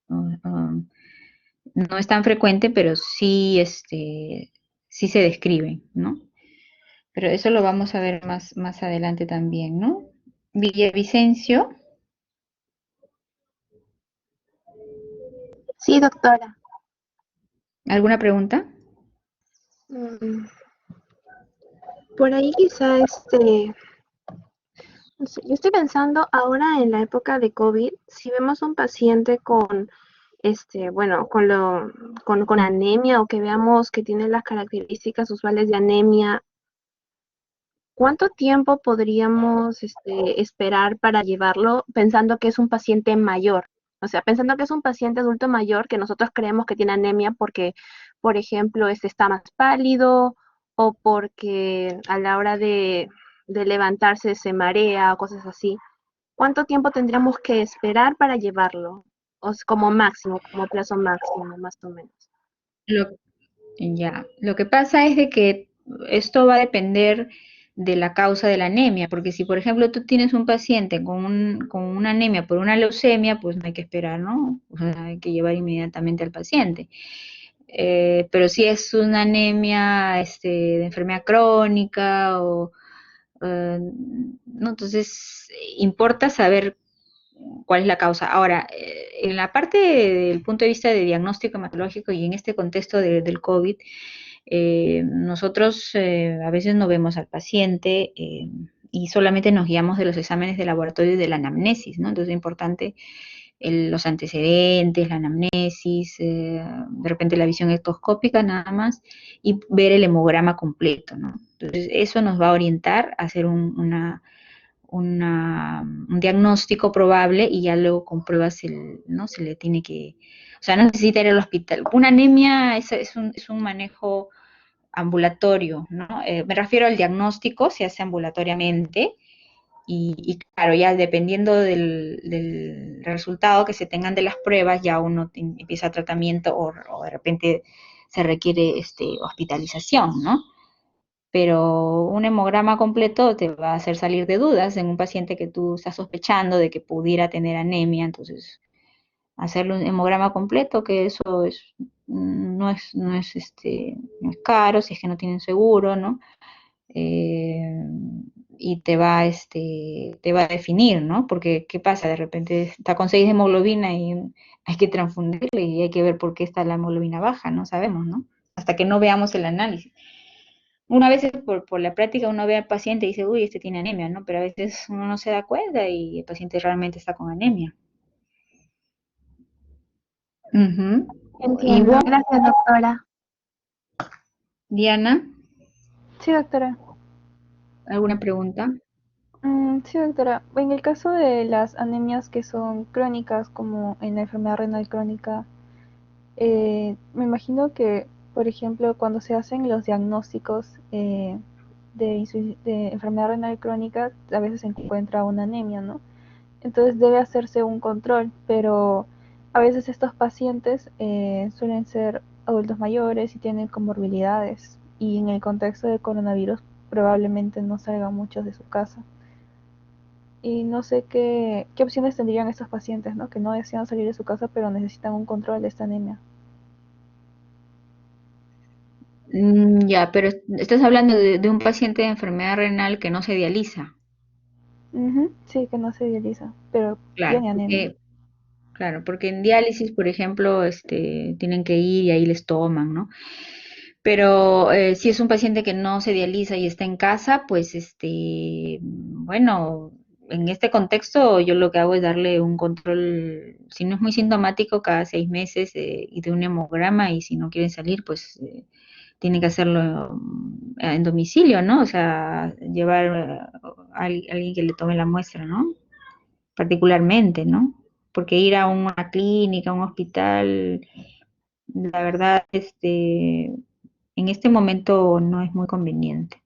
no es tan frecuente, pero sí, sí se describen, ¿no? Pero eso lo vamos a ver más adelante también, ¿no? Villavicencio, Sí, doctora. ¿alguna pregunta? Mm, Por ahí quizá, no sé, yo estoy pensando ahora en la época de COVID, si vemos un paciente con, bueno, con anemia o que veamos que tiene las características usuales de anemia, ¿cuánto tiempo podríamos, esperar para llevarlo pensando que es un paciente mayor? O sea, pensando que es un paciente adulto mayor que nosotros creemos que tiene anemia porque, por ejemplo, está más pálido o porque a la hora de levantarse se marea o cosas así. ¿Cuánto tiempo tendríamos que esperar para llevarlo? Como máximo, como plazo máximo, más o menos. Lo, ya, lo que pasa es de que esto va a depender de la causa de la anemia, porque si por ejemplo tú tienes un paciente con una anemia por una leucemia, pues no hay que esperar, ¿no? O sea, hay que llevar inmediatamente al paciente. Pero si es una anemia de enfermedad crónica no, entonces importa saber cuál es la causa. Ahora, en la parte del punto de vista de diagnóstico hematológico y en este contexto del COVID, nosotros a veces no vemos al paciente y solamente nos guiamos de los exámenes de laboratorio y de la anamnesis, ¿no? Entonces es importante los antecedentes, la anamnesis, de repente la visión ectoscópica nada más y ver el hemograma completo, ¿no? Entonces eso nos va a orientar a hacer un diagnóstico probable y ya luego compruebas ¿no? Se le tiene que, o sea, no necesita ir al hospital. Una anemia es un manejo ambulatorio, ¿no? Me refiero al diagnóstico, se hace ambulatoriamente y claro, ya dependiendo del resultado que se tengan de las pruebas, ya uno empieza tratamiento o de repente se requiere hospitalización, ¿no? Pero un hemograma completo te va a hacer salir de dudas en un paciente que tú estás sospechando de que pudiera tener anemia, entonces hacerle un hemograma completo, que eso no es caro, si es que no tienen seguro, ¿no? Eh, y te va a definir, ¿no? Porque, ¿qué pasa? De repente está con 6 de hemoglobina y hay que transfundirle y hay que ver por qué está la hemoglobina baja, no sabemos, ¿no? Hasta que no veamos el análisis. Una vez por la práctica uno ve al paciente y dice, uy, este tiene anemia, ¿no? Pero a veces uno no se da cuenta y el paciente realmente está con anemia. Ujú. Y Entiendo. vos, Gracias, doctora. Diana, Sí, doctora. ¿alguna pregunta? Sí, doctora. En el caso de las anemias que son crónicas, como en la enfermedad renal crónica, me imagino que, por ejemplo, cuando se hacen los diagnósticos de enfermedad renal crónica, a veces se encuentra una anemia, ¿no? Entonces debe hacerse un control, pero a veces estos pacientes suelen ser adultos mayores y tienen comorbilidades, y en el contexto de coronavirus probablemente no salgan muchos de su casa. Y no sé qué opciones tendrían estos pacientes, ¿no? Que no desean salir de su casa, pero necesitan un control de esta anemia. Ya, pero estás hablando de un paciente de enfermedad renal que no se dializa. Ujú, sí, que no se dializa, pero Claro, tiene anemia. porque en diálisis, por ejemplo, tienen que ir y ahí les toman, ¿no? Pero si es un paciente que no se dializa y está en casa, pues bueno, en este contexto yo lo que hago es darle un control, si no es muy sintomático, cada 6 meses y de un hemograma y si no quieren salir, pues tienen que hacerlo en domicilio, ¿no? O sea, llevar a alguien que le tome la muestra, ¿no? Particularmente, ¿no? Porque ir a una clínica, a un hospital, la verdad, en este momento no es muy conveniente.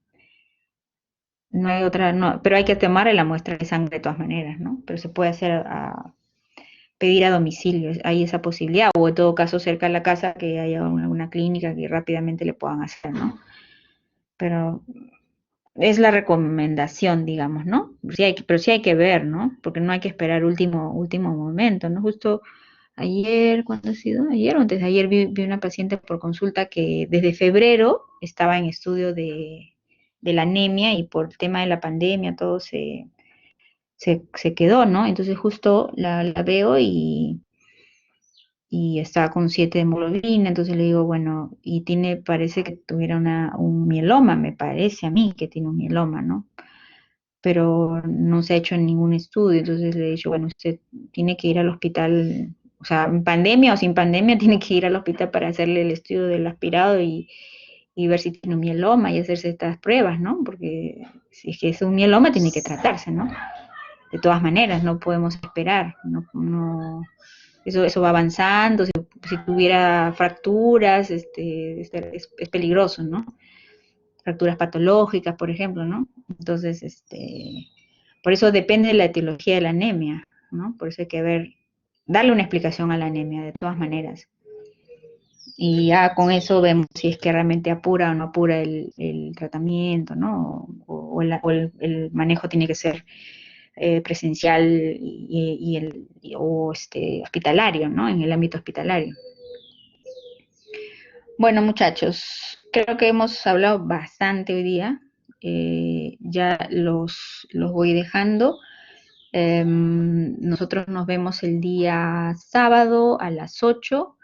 No hay otra, no, pero hay que tomar la muestra de sangre de todas maneras, ¿no? Pero se puede hacer pedir a domicilio, hay esa posibilidad, o en todo caso cerca de la casa que haya una clínica que rápidamente le puedan hacer, ¿no? Pero es la recomendación, digamos, ¿no? Pero sí hay que ver, ¿no? Porque no hay que esperar último momento, ¿no? Justo ayer, ¿cuándo ha sido? Ayer o antes de ayer vi una paciente por consulta que desde febrero estaba en estudio de la anemia y por el tema de la pandemia todo se quedó, ¿no? Entonces justo la veo y está con 7 de hemoglobina, entonces le digo, bueno, y parece que tuviera un mieloma, me parece a mí que tiene un mieloma, ¿no? Pero no se ha hecho ningún estudio, entonces le he dicho, bueno, usted tiene que ir al hospital, o sea, en pandemia o sin pandemia, tiene que ir al hospital para hacerle el estudio del aspirado y ver si tiene un mieloma y hacerse estas pruebas, ¿no? Porque si es que es un mieloma, tiene que tratarse, ¿no? De todas maneras, no podemos esperar, eso va avanzando, si tuviera fracturas, es peligroso, ¿no? Fracturas patológicas, por ejemplo, ¿no? Entonces, por eso depende de la etiología de la anemia, ¿no? Por eso hay que darle una explicación a la anemia, de todas maneras. Y ya con eso vemos si es que realmente apura o no apura el tratamiento, ¿no? O el manejo tiene que ser presencial o hospitalario, ¿no? En el ámbito hospitalario. Bueno, muchachos, creo que hemos hablado bastante hoy día. Ya los voy dejando. Nosotros nos vemos el día sábado a las 8.